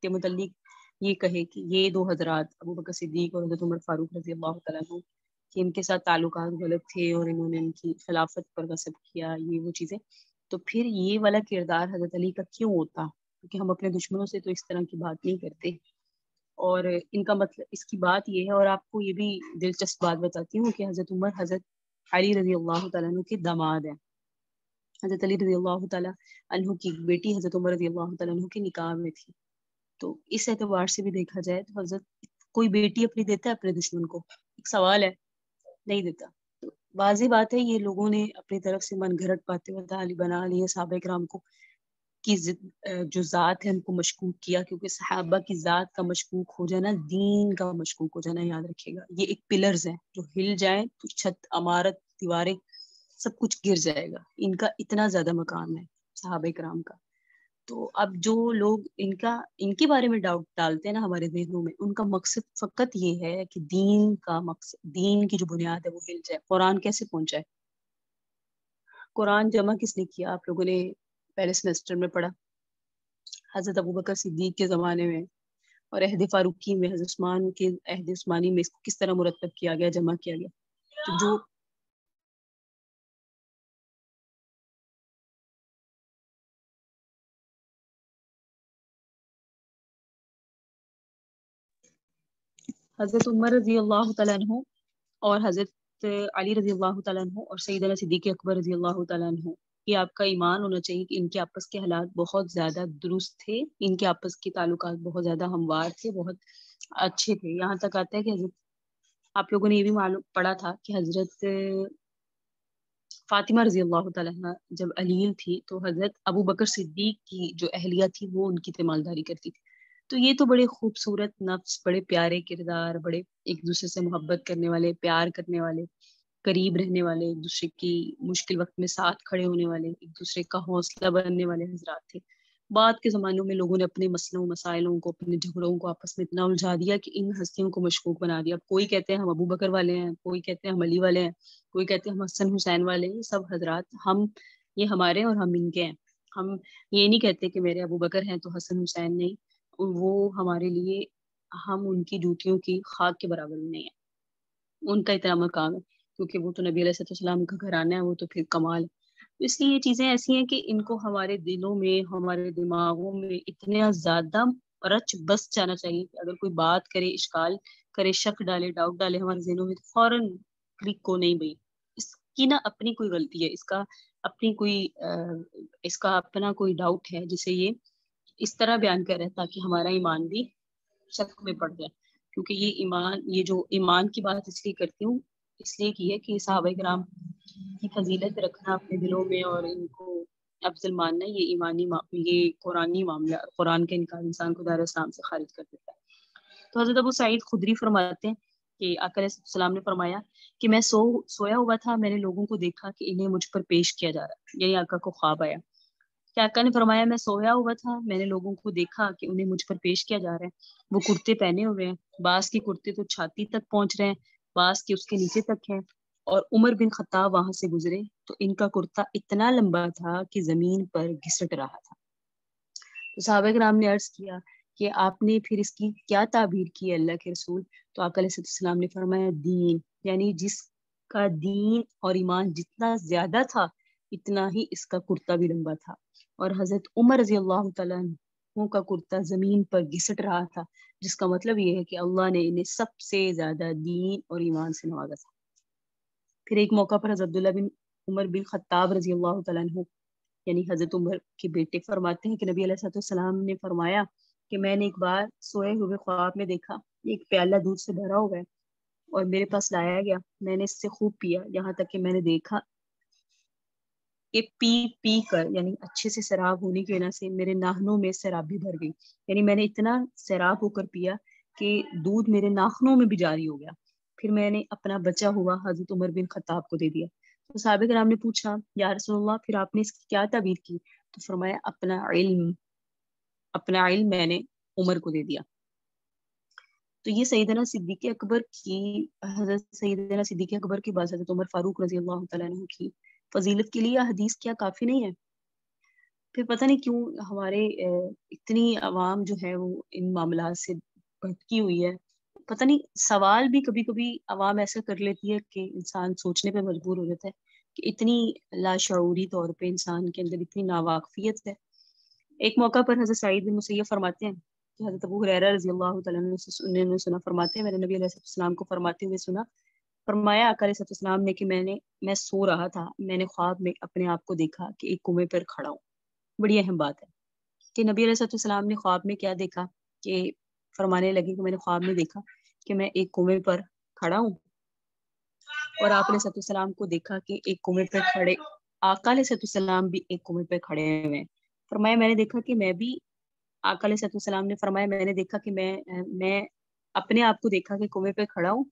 A: کے متعلق یہ کہے کہ یہ دو حضرات ابو بکر صدیق اور حضرت عمر فاروق رضی اللہ تعالیٰ عنہ کہ ان کے ساتھ تعلقات غلط تھے اور انہوں نے ان کی خلافت پر غصب کیا، یہ وہ چیزیں، تو پھر یہ والا کردار حضرت علی کا کیوں ہوتا؟ کیونکہ ہم اپنے دشمنوں سے تو اس طرح کی بات نہیں کرتے. اور ان کا مطلب اس کی بات یہ ہے، اور آپ کو یہ بھی دلچسپ بات بتاتی ہوں کہ حضرت عمر حضرت علی رضی اللہ تعالیٰ عنہ کے داماد ہیں. حضرت علی رضی اللہ تعالیٰ عنہ کی بیٹی حضرت عمر رضی اللہ تعالیٰ عنہ کے نکاح میں تھی. تو اس اعتبار سے بھی دیکھا جائے تو حضرت کوئی بیٹی اپنی دیتا ہے اپنے دشمن کو؟ ایک سوال ہے، نہیں دیتا. تو واضح بات ہے یہ لوگوں نے اپنی طرف سے من گھڑت پاتے ہوئے بنا لیے صحابہ کرام کو کی جو ذات ہے ان کو مشکوک کیا، کیونکہ صحابہ کی ذات کا مشکوک ہو جانا دین کا مشکوک ہو جانا، یاد رکھیے گا. یہ ایک پلرز ہیں جو ہل جائیں تو چھت، عمارت، دیواریں سب کچھ گر جائے گا. ان کا اتنا زیادہ مقام ہے صحابہ کرام کا. تو اب جو لوگ ان کے بارے میں ڈاؤٹ ڈالتے ہیں نا ہمارے ذہنوں میں، ان کا مقصد فقط یہ ہے کہ دین کا مقصد، دین کی جو بنیاد ہے وہ ہل جائے۔ قرآن کیسے پہنچا ہے؟ قرآن جمع کس نے کیا؟ آپ لوگوں نے پہلے سیمسٹر میں پڑھا، حضرت ابوبکر صدیق کے زمانے میں، اور عہد فاروقی میں، حضرت عثمان کے عہد عثمانی میں اس کو کس طرح مرتب کیا گیا، جمع کیا گیا۔ تو جو حضرت عمر رضی اللہ تعالیٰ عنہ اور حضرت علی رضی اللہ تعالیٰ عنہ اور سیدنا صدیق اکبر رضی اللہ تعالیٰ عنہ، یہ آپ کا ایمان ہونا چاہیے کہ ان کے آپس کے حالات بہت زیادہ درست تھے، ان کے آپس کے تعلقات بہت زیادہ ہموار تھے، بہت اچھے تھے۔ یہاں تک آتا ہے کہ حضرت، آپ لوگوں نے یہ بھی معلوم پڑھا تھا کہ حضرت فاطمہ رضی اللہ تعالیٰ عنہ جب علیل تھی تو حضرت ابو بکر صدیق کی جو اہلیہ تھی وہ ان کی تیمارداری کرتی تھی۔ تو یہ تو بڑے خوبصورت نفس، بڑے پیارے کردار، بڑے ایک دوسرے سے محبت کرنے والے، پیار کرنے والے، قریب رہنے والے، ایک دوسرے کی مشکل وقت میں ساتھ کھڑے ہونے والے، ایک دوسرے کا حوصلہ بننے والے حضرات تھے۔ بعد کے زمانوں میں لوگوں نے اپنے مسئلوں مسائلوں کو، اپنے جھگڑوں کو آپس میں اتنا الجھا دیا کہ ان ہستیوں کو مشکوک بنا دیا۔ کوئی کہتے ہیں ہم ابو بکر والے ہیں، کوئی کہتے ہیں ہم علی والے ہیں، کوئی کہتے ہیں ہم حسن حسین والے ہیں۔ یہ سب حضرات، ہم یہ ہمارے ہیں اور ہم ان کے ہیں۔ ہم یہ نہیں کہتے کہ میرے ابو بکر ہیں تو حسن حسین نہیں، وہ ہمارے لیے، ہم ان کی جوتیوں کی خاک کے برابر بھی نہیں ہے۔ ان کا اتنا مقام ہے کیونکہ وہ تو نبی علیہ السلام کا گھرانہ ہے، وہ تو پھر کمال ہے۔ اس لیے یہ چیزیں ایسی ہیں کہ ان کو ہمارے دلوں میں، ہمارے دماغوں میں اتنا زیادہ رچ بس جانا چاہیے کہ اگر کوئی بات کرے، اشکال کرے، شک ڈالے، ڈاؤٹ ڈالے ہمارے ذہنوں میں، تو فوراً کلک کو نہیں بھائی اس کی نا اپنی کوئی غلطی ہے، اس کا اپنی کوئی اس کا اپنا کوئی ڈاؤٹ ہے، جسے یہ اس طرح بیان کر رہا ہے تاکہ ہمارا ایمان بھی شک میں پڑ جائے۔ کیونکہ یہ ایمان، یہ جو ایمان کی بات اس لیے کرتی ہوں، اس لیے کی ہے کہ صحابہ کرام کی فضیلت رکھنا اپنے دلوں میں اور ان کو افضل ماننا، یہ یہ قرآنی معاملہ، قرآن کا انکار انسان کو دار اسلام سے خارج کر دیتا ہے۔ تو حضرت ابو سعید خدری فرماتے ہیں کہ آقا علیہ السلام نے فرمایا کہ میں سویا ہوا تھا، میں نے لوگوں کو دیکھا کہ انہیں مجھ پر پیش کیا جا رہا ہے، یعنی آقا کو خواب آیا کہ آقا نے فرمایا میں سویا ہوا تھا، میں نے لوگوں کو دیکھا کہ انہیں مجھ پر پیش کیا جا رہا ہے۔ وہ کرتے پہنے ہوئے ہیں، بعض کے کرتے تو چھاتی تک پہنچ رہے ہیں، بعض کے اس کے نیچے تک ہیں، اور عمر بن خطاب وہاں سے گزرے تو ان کا کرتا اتنا لمبا تھا کہ زمین پر گھسٹ رہا تھا۔ تو صحابہ کرام نے عرض کیا کہ آپ نے پھر اس کی کیا تعبیر کی ہے اللہ کے رسول؟ تو آقا علیہ السلام نے فرمایا دین، یعنی جس کا دین اور ایمان جتنا زیادہ تھا اتنا ہی اس کا کرتا بھی لمبا تھا۔ اور حضرت عمر رضی اللہ تعالیٰ عنہ کا کرتا زمین پر گھسٹ رہا تھا، جس کا مطلب یہ ہے کہ اللہ نے انہیں سب سے زیادہ دین اور ایمان سے نوازا تھا۔ پھر ایک موقع پر حضرت عبداللہ بن عمر بن خطاب رضی اللہ تعالیٰ عنہ، یعنی حضرت عمر کے بیٹے، فرماتے ہیں کہ نبی علیہ السلام نے فرمایا کہ میں نے ایک بار سوئے ہوئے خواب میں دیکھا ایک پیالہ دودھ سے بھرا ہوا ہے اور میرے پاس لایا گیا، میں نے اس سے خوب پیا، یہاں تک کہ میں نے دیکھا کہ پی پی کر، یعنی اچھے سے سیراب ہونے کی وجہ سے میرے ناخنوں میں سیراب بھی بھر گئی، یعنی میں نے اتنا سیراب ہو کر پیا کہ دودھ میرے ناخنوں میں بھی جاری ہو گیا۔ پھر میں نے اپنا بچا ہوا حضرت عمر بن خطاب کو دے دیا۔ تو صحابہ کرام نے پوچھا یا رسول اللہ پھر آپ نے اس کی کیا تعبیر کی؟ تو فرمایا اپنا علم میں نے عمر کو دے دیا۔ تو یہ سیدنا صدیق اکبر کی، حضرت سیدنا صدیق اکبر کی بات، حضرت عمر فاروق رضی اللہ تعالیٰ عنہ کی فضیلت کے لیے حدیث کیا کافی نہیں ہے؟ پھر پتہ نہیں کیوں ہمارے اتنی عوام جو ہے وہ ان معاملات سے بھٹکی ہوئی ہے۔ پتہ نہیں، سوال بھی کبھی کبھی عوام ایسا کر لیتی ہے کہ انسان سوچنے پہ مجبور ہو جاتا ہے کہ اتنی لاشعوری طور پہ انسان کے اندر اتنی ناواقفیت ہے۔ ایک موقع پر حضرت سعید بن مسیب فرماتے ہیں کہ حضرت ابو ہریرہ رضی اللہ تعالیٰ عنہ نے سنا، فرماتے ہیں میں نے نبی علیہ السلام کو فرماتے ہوئے سنا، فرمایا آقا علیہ السلام نے کہ میں سو رہا تھا، میں نے خواب میں اپنے آپ کو دیکھا کہ ایک کنویں پر کھڑا ہوں۔ بڑی اہم بات ہے کہ نبی علیہ السلام نے خواب میں کیا دیکھا، کہ فرمانے لگے کہ میں نے خواب میں دیکھا کہ میں ایک کنویں پر کھڑا ہوں، اور آپ علیہ السلام کو دیکھا کہ ایک کنویں پر کھڑے، آقا علیہ السلام بھی ایک کنویں پر کھڑے ہوئے ہیں۔ فرمایا میں نے دیکھا کہ میں بھی، آقا علیہ السلام نے فرمایا میں نے دیکھا کہ میں اپنے آپ کو دیکھا کہ کنویں پہ کھڑا ہوں،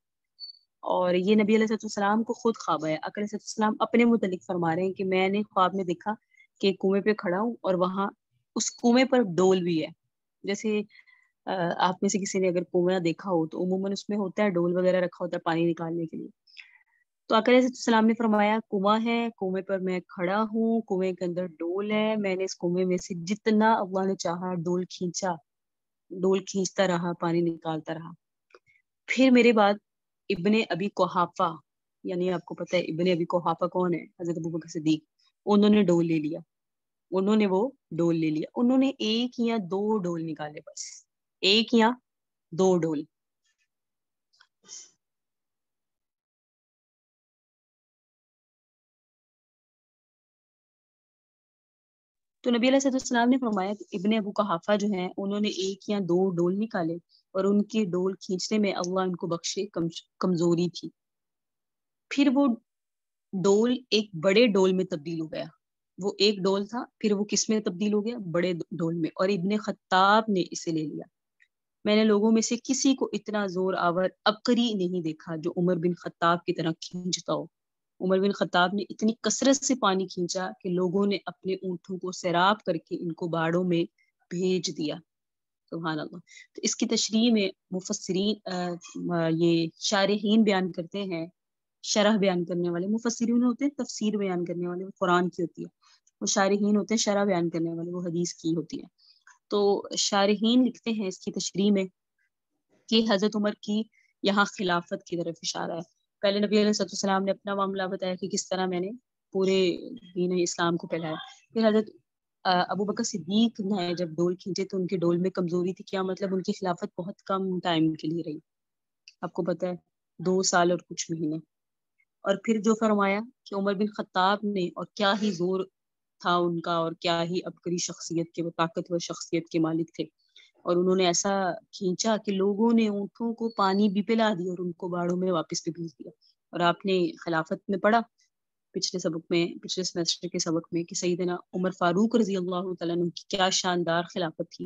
A: اور یہ نبی علیہ السلام کو خود خواب ہے۔ آقا علیہ السلام اپنے متعلق فرما رہے ہیں کہ میں نے خواب میں دیکھا کہ کنویں پہ کھڑا ہوں اور وہاں اس کنویں پر ڈول بھی ہے. جیسے آپ میں سے کسی نے اگر کنواں دیکھا ہو تو عموماً اس میں ہوتا ہے ڈول وغیرہ رکھا ہوتا ہے پانی نکالنے کے لیے. تو آقا علیہ السلام نے فرمایا کنواں ہے, کنویں پر میں کھڑا ہوں, کنویں کے اندر ڈول ہے, میں نے اس کنویں میں سے جتنا اللہ نے چاہا ڈول کھینچا, ڈول کھینچتا رہا, پانی نکالتا رہا. پھر میرے بعد ابن ابی قحافہ, یعنی آپ کو پتہ ہے ابن ابی قحافہ کون ہے, حضرت ابوبکر صدیق, انہوں نے ڈول لے لیا. انہوں نے وہ ڈول لے لیا. انہوں نے ایک یا دو ڈول نکالے, بس ایک یا دو ڈول. تو نبی علیہ السلام نے فرمایا کہ ابن ابو قحافہ جو ہیں انہوں نے ایک یا دو ڈول نکالے, اور ان کی ڈول کھینچنے میں اللہ ان کو بخشے کمزوری تھی. پھر وہ ڈول ایک بڑے ڈول میں تبدیل ہو گیا. وہ ایک ڈول تھا, پھر وہ کس میں تبدیل ہو گیا, بڑے ڈول میں, اور ابن خطاب نے اسے لے لیا. میں نے لوگوں میں سے کسی کو اتنا زور آور عبقری نہیں دیکھا جو عمر بن خطاب کی طرح کھینچتا ہو. عمر بن خطاب نے اتنی کثرت سے پانی کھینچا کہ لوگوں نے اپنے اونٹوں کو سیراب کر کے ان کو باڑوں میں بھیج دیا. سبحان اللہ. تو اس کی تشریح میں مفسرین یہ شارحین بیان کرتے ہیں, شرح بیان کرنے والے مفسرین ہوتے ہیں, تفسیر بیان کرنے والے وہ قرآن کی ہوتی ہے, وہ شارحین ہوتے ہیں شرح بیان کرنے والے وہ حدیث کی ہوتی ہے. تو شارحین لکھتے ہیں اس کی تشریح میں کہ حضرت عمر کی یہاں خلافت کی طرف اشارہ ہے. پہلے نبی علیہ السلام نے اپنا معاملہ بتایا کہ کس طرح میں نے پورے دین اسلام کو پھیلایا. پھر حضرت ابو بکر صدیق نے جب ڈول کھینچے تو ان کے ڈول میں کمزوری تھی. کیا مطلب, ان کی خلافت بہت کم ٹائم کے لیے رہی, آپ کو پتہ ہے 2 سال اور کچھ مہینے. اور پھر جو فرمایا کہ عمر بن خطاب نے, اور کیا ہی زور تھا ان کا, اور کیا ہی عبقری شخصیت کے, وہ طاقتور شخصیت کے مالک تھے, اور انہوں نے ایسا کھینچا کہ لوگوں نے اونٹوں کو پانی بھی پلا دیا اور ان کو باڑوں میں واپس بھی بھیج دیا. اور آپ نے خلافت میں پڑھا پچھلے سیمسٹر کے سبق میں کہ سیدنا عمر فاروق رضی اللہ تعالیٰ عنہ کی کیا شاندار خلافت تھی,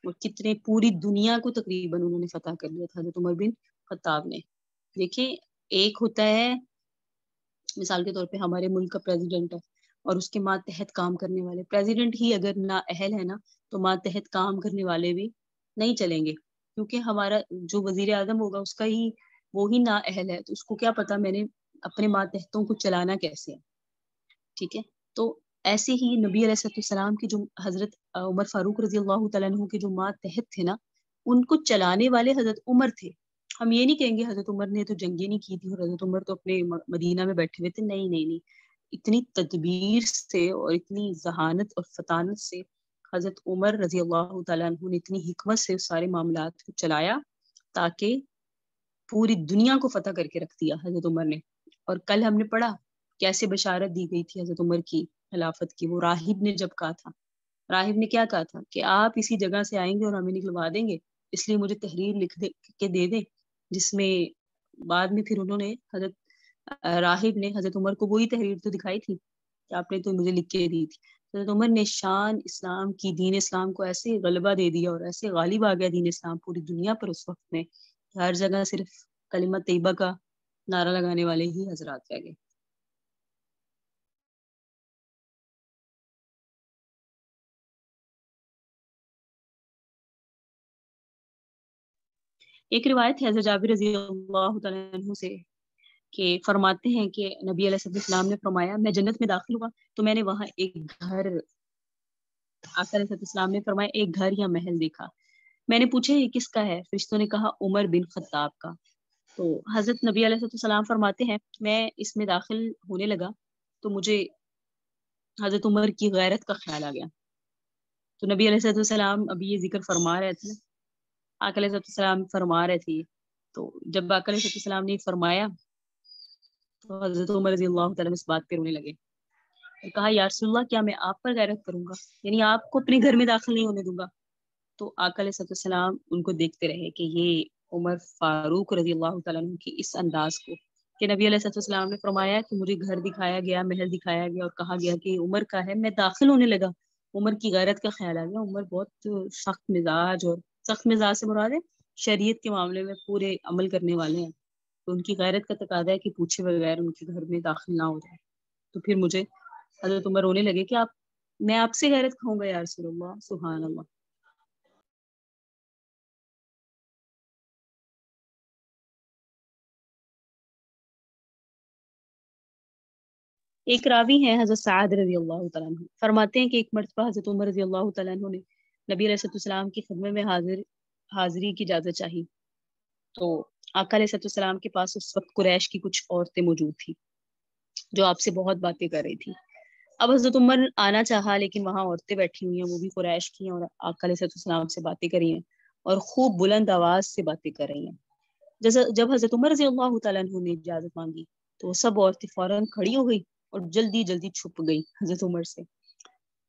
A: اور کتنے پوری دنیا کو تقریباً انہوں نے فتح کر لیا تھا حضرت عمر بن خطاب نے. دیکھیں ایک ہوتا ہے مثال کے طور پہ ہمارے ملک کا پریزیڈنٹ ہے, اور اس کے ماتحت کام کرنے والے. پریزیڈنٹ ہی اگر نااہل ہے نا تو ماتحت کام کرنے والے بھی نہیں چلیں گے, کیونکہ ہمارا جو وزیر اعظم ہوگا اس کا ہی وہی نااہل ہے, تو اس کو کیا پتا میں نے اپنے ماتحتوں کو چلانا کیسے ہے. ٹھیک ہے, تو ایسے ہی نبی علیہ السلام کی جو حضرت عمر فاروق رضی اللہ تعالیٰ عنہ کے جو ماتحت تھے نا, ان کو چلانے والے حضرت عمر تھے. ہم یہ نہیں کہیں گے حضرت عمر نے تو جنگیں نہیں کی تھی اور حضرت عمر تو اپنے مدینہ میں بیٹھے ہوئے تھے. نہیں نہیں نہیں, اتنی تدبیر سے اور اتنی ذہانت اور فطانت سے حضرت عمر رضی اللہ تعالیٰ عنہ نے اتنی حکمت سے سارے معاملات کو چلایا تاکہ پوری دنیا کو فتح کر کے رکھ دیا حضرت عمر نے. اور کل ہم نے پڑھا کیسے بشارت دی گئی تھی حضرت عمر کی خلافت کی. وہ راہب نے جب کہا تھا, راہب نے کیا کہا تھا کہ آپ اسی جگہ سے آئیں گے اور ہمیں نکلوا دیں گے, اس لیے مجھے تحریر لکھ کے دے دیں, جس میں بعد میں پھر انہوں نے حضرت راہب نے حضرت عمر کو وہی تحریر تو دکھائی تھی کہ آپ نے تو مجھے لکھ کے دی تھی. حضرت عمر نے شان اسلام کی, دین اسلام کو ایسے غلبہ دے دیا اور ایسے غالب آ گیا دین اسلام پوری دنیا پر اس وقت میں, ہر جگہ صرف کلمہ طیبہ کا نعرہ لگانے والے ہی حضرات رہ گئے. ایک روایت ہے حضرت جابر رضی اللہ تعالیٰ عنہ سے کہ فرماتے ہیں کہ نبی علیہ السلام نے فرمایا میں جنت میں داخل ہوا تو میں نے وہاں ایک گھر, آقا علیہ السلام نے فرمایا ایک گھر یا محل دیکھا. میں نے پوچھا یہ کس کا ہے, فرشتوں نے کہا عمر بن خطاب کا. تو حضرت نبی علیہ السلام فرماتے ہیں میں اس میں داخل ہونے لگا تو مجھے حضرت عمر کی غیرت کا خیال آ گیا. تو نبی علیہ السلام ابھی یہ ذکر فرما رہے تھے, آقا علیہ السلام فرما رہے تھے, تو جب آقا علیہ السلام نے فرمایا تو حضرت عمر رضی اللہ تعالیٰ اس بات پہ رونے لگے اور کہا یا رسول اللہ کیا میں آپ پر غیرت کروں گا, یعنی آپ کو اپنے گھر میں داخل نہیں ہونے دوں گا. تو آقا علیہ السلام ان کو دیکھتے رہے کہ یہ عمر فاروق رضی اللہ تعالیٰ عنہ کی اس انداز کو, کہ نبی علیہ السلام نے فرمایا کہ مجھے گھر دکھایا گیا, محل دکھایا گیا اور کہا گیا کہ عمر کا ہے, میں داخل ہونے لگا, عمر کی غیرت کا خیال آ گیا. عمر بہت سخت مزاج, اور سخت مزاج سے مراد ہے شریعت کے معاملے میں پورے عمل کرنے والے ہیں, تو ان کی غیرت کا تقاضا ہے کہ پوچھے بغیر ان کے گھر میں داخل نہ ہو جائے. تو پھر مجھے حضرت عمر رونے لگے کہ آپ میں آپ سے غیرت کھاؤں گا یا رسول اللہ، سبحان اللہ۔ ایک راوی ہیں حضرت سعد رضی اللہ تعالیٰ عنہ، فرماتے ہیں کہ ایک مرتبہ حضرت عمر رضی اللہ تعالیٰ عنہ نے نبی علیہ السلام کی خدمت میں حاضری کی اجازت چاہی، تو آقا علیہ السلام کے پاس اس وقت قریش کی کچھ عورتیں موجود تھیں جو آپ سے بہت باتیں کر رہی تھی۔ اب حضرت عمر آنا چاہا، لیکن وہاں عورتیں بیٹھی ہوئی ہیں، وہ بھی قریش کی ہیں، اور آقا علیہ السلام سے باتیں کری ہیں اور خوب بلند آواز سے باتیں کر رہی ہیں۔ جب حضرت عمر رضی اللہ تعالیٰ عنہ نے اجازت مانگی تو وہ سب عورتیں فوراً کھڑی ہو گئی اور جلدی جلدی چھپ گئی حضرت عمر سے۔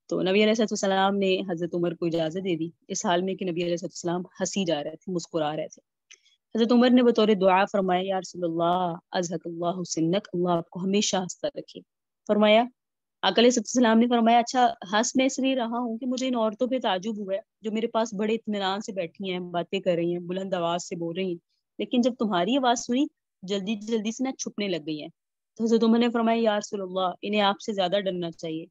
A: تو نبی علیہ السلام نے حضرت عمر کو اجازت دے دی، اس حال میں کہ نبی علیہ السلام ہنسی جا رہے تھے، مسکرا رہے تھے۔ حضرت عمر نے بطور دعا فرمایا، یا رسول اللہ ازہک اللہ سنک، اللہ آپ کو ہمیشہ ہنستا رکھے۔ فرمایا، آقا علیہ السلام نے فرمایا، اچھا ہنس میں اس لیے رہا ہوں کہ مجھے ان عورتوں پہ تعجب ہوا ہے جو میرے پاس بڑے اطمینان سے بیٹھی ہیں، باتیں کر رہی ہیں، بلند آواز سے بول رہی ہیں، لیکن جب تمہاری آواز سنی جلدی جلدی سے نہ چھپنے لگ گئی ہیں۔ تو حضرت عمر نے فرمایا، یا رسول اللہ انہیں آپ سے زیادہ ڈرنا چاہیے،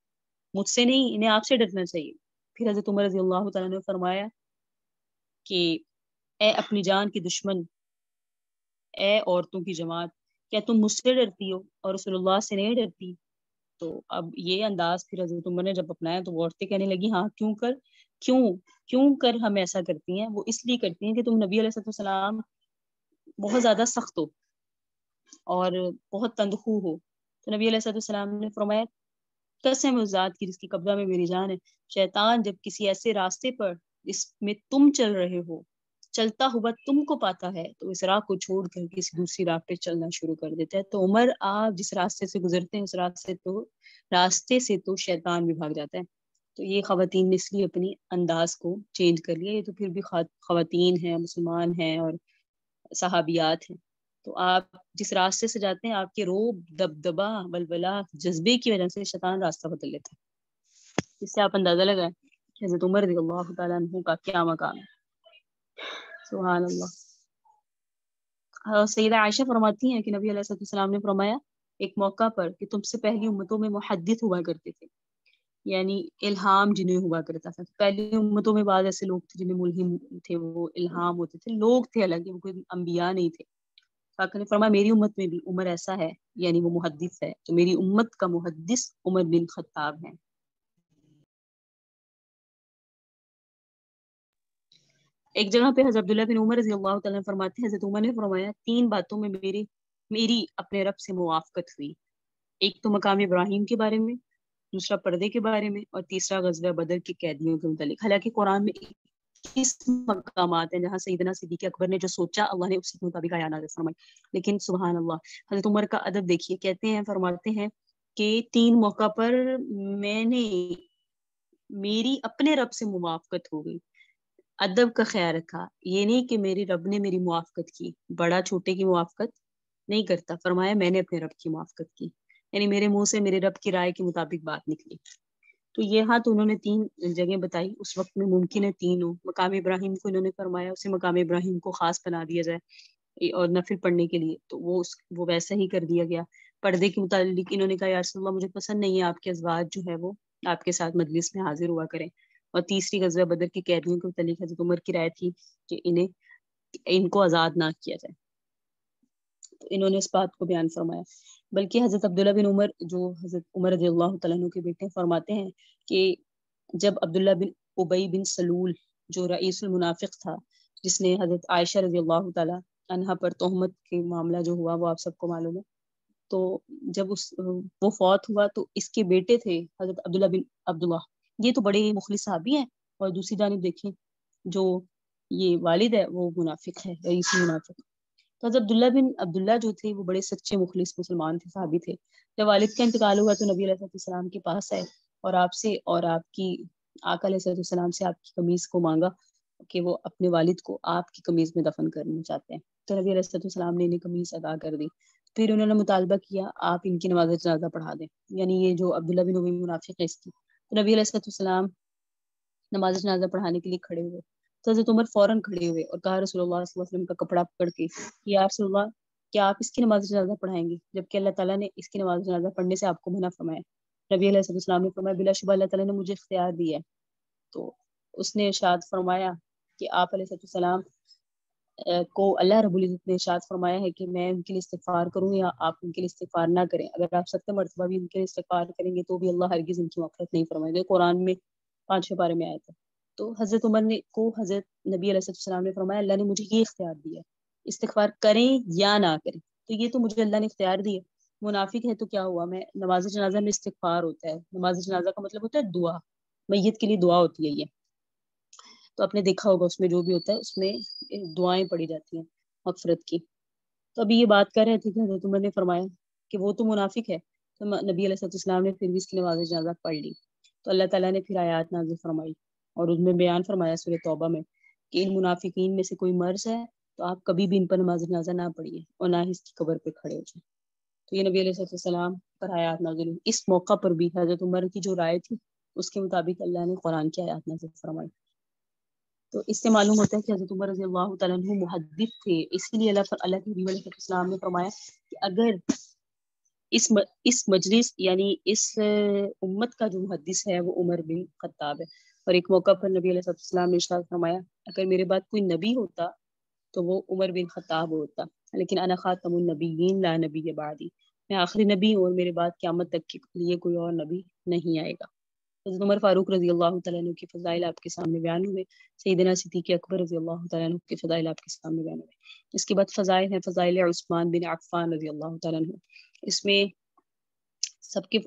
A: مجھ سے نہیں، انہیں آپ سے ڈرنا چاہیے۔ پھر حضرت عمر رضی اللہ تعالیٰ نے فرمایا کہ اے اپنی جان کی دشمن، اے عورتوں کی جماعت، کیا تم مجھ سے ڈرتی ہو اور رسول اللہ سے نہیں ڈرتی؟ تو اب یہ انداز پھر حضرت عمر نے جب اپنایا تو وہ عورتیں کہنے لگی، ہاں کیوں کیوں کر ہم ایسا کرتی ہیں؟ وہ اس لیے کرتی ہیں کہ تم نبی علیہ السلام بہت زیادہ سخت ہو اور بہت تندخو ہو۔ تو نبی علیہ السلام نے فرمایا، قسم اس ذات کی جس کی قبضہ میں میری جان ہے، شیطان جب کسی ایسے راستے پر جس میں تم چل رہے ہو چلتا ہوا تم کو پاتا ہے تو اس راہ کو چھوڑ کر کسی دوسری راہ پہ چلنا شروع کر دیتا ہے۔ تو عمر، آپ جس راستے سے گزرتے ہیں اس راستے سے تو شیطان بھی بھاگ جاتا ہے۔ تو یہ خواتین نے اس لیے اپنی انداز کو چینج کر لیا، یہ تو پھر بھی خواتین ہیں، مسلمان ہیں اور صحابیات ہیں۔ تو آپ جس راستے سے جاتے ہیں، آپ کے روب، دبدبا، بلبلا، جذبے کی وجہ سے شیطان راستہ بدل لیتا ہے۔ اس سے آپ اندازہ لگائیں کہ حضرت عمر رضی اللہ تعالیٰ عنہ کا کیا مقام ہے۔ سبحان اللہ۔ سیدہ عائشہ فرماتی ہیں کہ نبی علیہ السلام نے فرمایا ایک موقع پر کہ تم سے پہلی امتوں میں محدث ہوا کرتے تھے، یعنی الہام جنہیں ہوا کرتا تھا۔ پہلی امتوں میں بعض ایسے لوگ تھے جنہیں ملہم تھے، وہ الہام ہوتے تھے، لوگ تھے الگ، وہ کوئی انبیاء نہیں تھے۔ آقا نے فرمایا میری امت میں بھی عمر ایسا ہے، یعنی وہ محدث ہے، تو میری امت کا محدث عمر بن خطاب ہے۔ ایک جگہ پہ حضرت عبداللہ بن عمر رضی اللہ تعالیٰ عنہ فرماتے ہیں، حضرت عمر نے فرمایا تین باتوں میں میری اپنے رب سے موافقت ہوئی، ایک تو مقام ابراہیم کے بارے میں، دوسرا پردے کے بارے میں، اور تیسرا غزوہ بدر کے قیدیوں کے متعلق۔ حالانکہ قرآن میں 21 مقامات ہیں جہاں سیدنا صدیق اکبر نے جو سوچا اللہ نے اسی کے مطابق آیات نازل فرمائی، لیکن سبحان اللہ حضرت عمر کا ادب دیکھیے، کہتے ہیں، فرماتے ہیں کہ تین موقع پر میں نے میری اپنے رب سے موافقت ہو گئی۔ ادب کا خیال رکھا، یہ نہیں کہ میری رب نے میری موافقت کی، بڑا چھوٹے کی موافقت نہیں کرتا، فرمایا میں نے اپنے رب کی موافقت کی، یعنی میرے منہ سے میرے رب کی رائے کے مطابق بات نکلی۔ تو یہ ہاں تو انہوں نے تین جگہیں بتائی، اس وقت میں ممکن ہے تین ہو۔ مقام ابراہیم کو انہوں نے فرمایا اسے مقام ابراہیم کو خاص بنا دیا جائے اور نفل پڑھنے کے لیے، تو وہ ویسا ہی کر دیا گیا۔ پردے کے متعلق انہوں نے کہا یا رسول اللہ مجھے پسند نہیں ہے آپ کے ازواج جو ہے وہ آپ کے ساتھ مجلس میں حاضر ہوا کریں۔ اور تیسری غزوہ بدر کے قیدیوں کے متعلق حضرت عمر کی رائے تھی کہ ان کو آزاد نہ کیا جائے، تو انہوں نے اس بات کو بیان فرمایا۔ بلکہ حضرت عبداللہ بن عمر جو حضرت عمر رضی اللہ تعالیٰ عنہ کے بیٹے فرماتے ہیں کہ جب عبداللہ بن ابی بن سلول جو رئیس المنافق تھا، جس نے حضرت عائشہ رضی اللہ تعالیٰ عنہ پر تہمت کے معاملہ جو ہوا وہ آپ سب کو معلوم ہے، تو جب وہ فوت ہوا تو اس کے بیٹے تھے حضرت عبداللہ بن عبداللہ، یہ تو بڑے مخلص صحابی ہیں، اور دوسری جانب دیکھیں جو یہ والد ہے وہ منافق ہے، رئیس منافق۔ تو حضرت عبداللہ بن عبداللہ جو تھے وہ بڑے سچے مخلص مسلمان تھے، صحابی تھے۔ جب والد کا انتقال ہوا تو نبی علیہ السلام کے پاس آئے اور آپ سے اور آپ کی آقا علیہ السلام سے آپ کی قمیص کو مانگا کہ وہ اپنے والد کو آپ کی قمیص میں دفن کرنا چاہتے ہیں، تو نبی علیہ السلام نے انہیں قمیص ادا کر دی۔ پھر انہوں نے مطالبہ کیا آپ ان کی نماز جنازہ پڑھا دیں، یعنی یہ جو عبداللہ بن ابی منافق ہے اس کی۔ تو نبی علیہ السلام نماز جنازہ پڑھانے کے لیے کھڑے ہوئے، تو حضرت عمر فوراً کھڑے ہوئے اور کہا رسول اللہ صلی اللہ علیہ وسلم کا کپڑا پکڑ کے کہ یا رسول اللہ کیا آپ اس کی نماز جنازہ پڑھائیں گے، جبکہ اللہ تعالیٰ نے اس کی نماز جنازہ پڑھنے سے آپ کو منع فرمایا۔ نبی علیہ السلام نے فرمایا بلا شبہ اللہ تعالیٰ نے مجھے اختیار دیا ہے. تو اس نے ارشاد فرمایا کہ آپ علیہ السلام کو اللہ رب العزت نے ارشاد فرمایا ہے کہ میں ان کے لیے استغفار کروں یا آپ ان کے لیے استغفار نہ کریں. اگر آپ 70 مرتبہ بھی ان کے لیے استغفار کریں گے تو بھی اللہ ہرگز ان کی مغفرت نہیں فرمائے گا. قرآن میں 5 پارے میں آیا تھا. تو حضرت عمر نے کو حضرت نبی علیہ السلام نے فرمایا اللہ نے مجھے یہ اختیار دیا استغفار کریں یا نہ کریں. تو یہ تو مجھے اللہ نے اختیار دیا. منافق ہے تو کیا ہوا, میں نماز جنازہ میں استغفار ہوتا ہے. نماز جنازہ کا مطلب ہوتا ہے دعا, میت کے لیے دعا ہوتی ہے. یہ تو آپ نے دیکھا ہوگا اس میں جو بھی ہوتا ہے اس میں دعائیں پڑھی جاتی ہیں مغفرت کی. تو ابھی یہ بات کر رہے تھے کہ حضرت عمر نے فرمایا کہ وہ تو منافق ہے. تو نبی علیہ السلام نے پھر بھی اس کی نماز جنازہ پڑھ لی. تو اللہ تعالیٰ نے پھر آیات نازل فرمائی اور اس میں بیان فرمایا سورہ توبہ میں کہ ان منافقین میں سے کوئی مرض ہے تو آپ کبھی بھی ان پر نماز جنازہ نہ پڑھیے اور نہ ہی اس کی قبر پہ کھڑے ہو جائیں. تو یہ نبی علیہ السلام پر آیات نازل ہوئی. اس موقع پر بھی حضرت عمر کی جو رائے تھی اس کے مطابق اللہ نے قرآن کی آیات نازل فرمائی. تو اس سے معلوم ہوتا ہے کہ حضرت عمر رضی اللہ تعالیٰ عنہ محدث تھے. اسی لیے اللہ کے نبی علیہ السلام نے فرمایا کہ اگر اس مجلس یعنی اس امت کا جو محدث ہے وہ عمر بن خطاب ہے. اور ایک موقع پر نبی علیہ السلام نے ارشاد فرمایا اگر میرے بعد کوئی نبی ہوتا تو وہ عمر بن خطاب ہوتا, لیکن انا خاتم النبیین لا نبی بعدی, میں آخری نبی ہوں اور میرے بعد قیامت تک کے لیے کوئی اور نبی نہیں آئے گا. حضرت عمر فاروق رضی اللہ تعالیٰ عنہ کے فضائل آپ کے سامنے بیان ہوئے. سیدنا صدیق اکبر رضی اللہ تعالیٰ عنہ کے فضائل آپ کے سامنے بیان ہوئے. اس کے بعد فضائل ہیں فضائل عثمان بن عفان رضی اللہ تعالیٰ عنہ. اس میں سب کے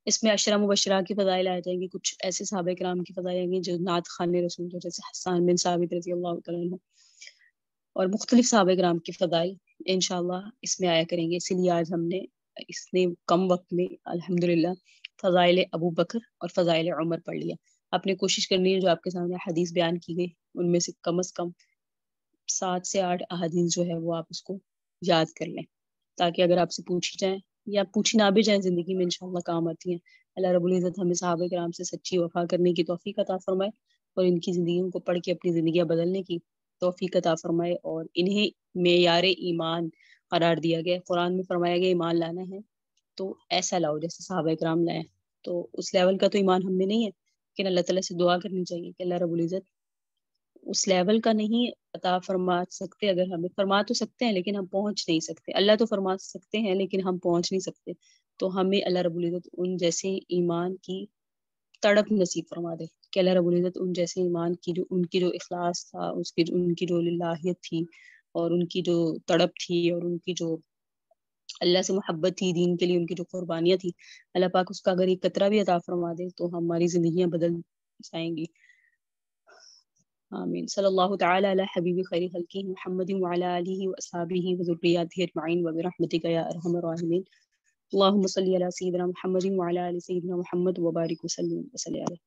A: اس میں عشرہ مبشرہ کی فضائل آ جائیں گی. کچھ ایسے صحابہ کرام کی فضائل آئیں گی جو نعت خوان رسول جیسے حسان بن ثابت رضی اللہ تعالیٰ عنہ اور مختلف صحابہ کرام کی فضائل انشاءاللہ اس میں آیا کریں گے. اسی لیے آج ہم نے اس نے کم وقت میں الحمدللہ فضائل ابو بکر اور فضائل عمر پڑھ لیا. آپ نے کوشش کرنی ہے جو آپ کے سامنے حدیث بیان کی گئی ان میں سے کم از کم 7 سے 8 احادیث جو ہے وہ آپ اس کو یاد کر لیں تاکہ اگر آپ سے پوچھی جائیں یا پوچھی نہ بھی جائیں زندگی میں انشاءاللہ کام آتی ہیں. اللہ رب العزت ہمیں صحابہ کرام سے سچی وفا کرنے کی توفیق عطا فرمائے اور ان کی زندگیوں کو پڑھ کے اپنی زندگیاں بدلنے کی توفیق عطا فرمائے اور انہیں معیار ایمان قرار دیا گیا. قرآن میں فرمایا گیا ایمان لانا ہے تو ایسا لاؤ جیسے صحابہ کرام لائے. تو اس لیول کا تو ایمان ہم میں نہیں ہے, لیکن اللہ تعالیٰ سے دعا کرنی چاہیے کہ اللہ رب العزت اس لیول کا نہیں عطا فرما سکتے. اگر ہمیں فرما تو سکتے ہیں لیکن ہم پہنچ نہیں سکتے. اللہ تو فرما سکتے ہیں لیکن ہم پہنچ نہیں سکتے. تو ہمیں اللہ رب العزت ان جیسے ایمان کی تڑپ نصیب فرما دے کہ اللہ رب العزت ان جیسے ایمان کی جو ان کی جو اخلاص تھا ان کی جو للہیت تھی اور ان کی جو تڑپ تھی اور ان کی جو اللہ سے محبت تھی, دین کے لیے ان کی جو قربانیاں تھی, اللہ پاک اس کا اگر ایک قطرہ بھی عطا فرما دے تو ہماری زندگیاں بدل جائیں گی. آمین. صلی اللہ تعالی علی حبیب خیر خلقہ محمد وعلی آلہ واصحابہ وذریاتہ اجمعین وبرحمتک یا ارحم الراحمین. اللهم صل علی سیدنا محمد وعلی آل سیدنا محمد وبارک وسلم وصلی علیہ.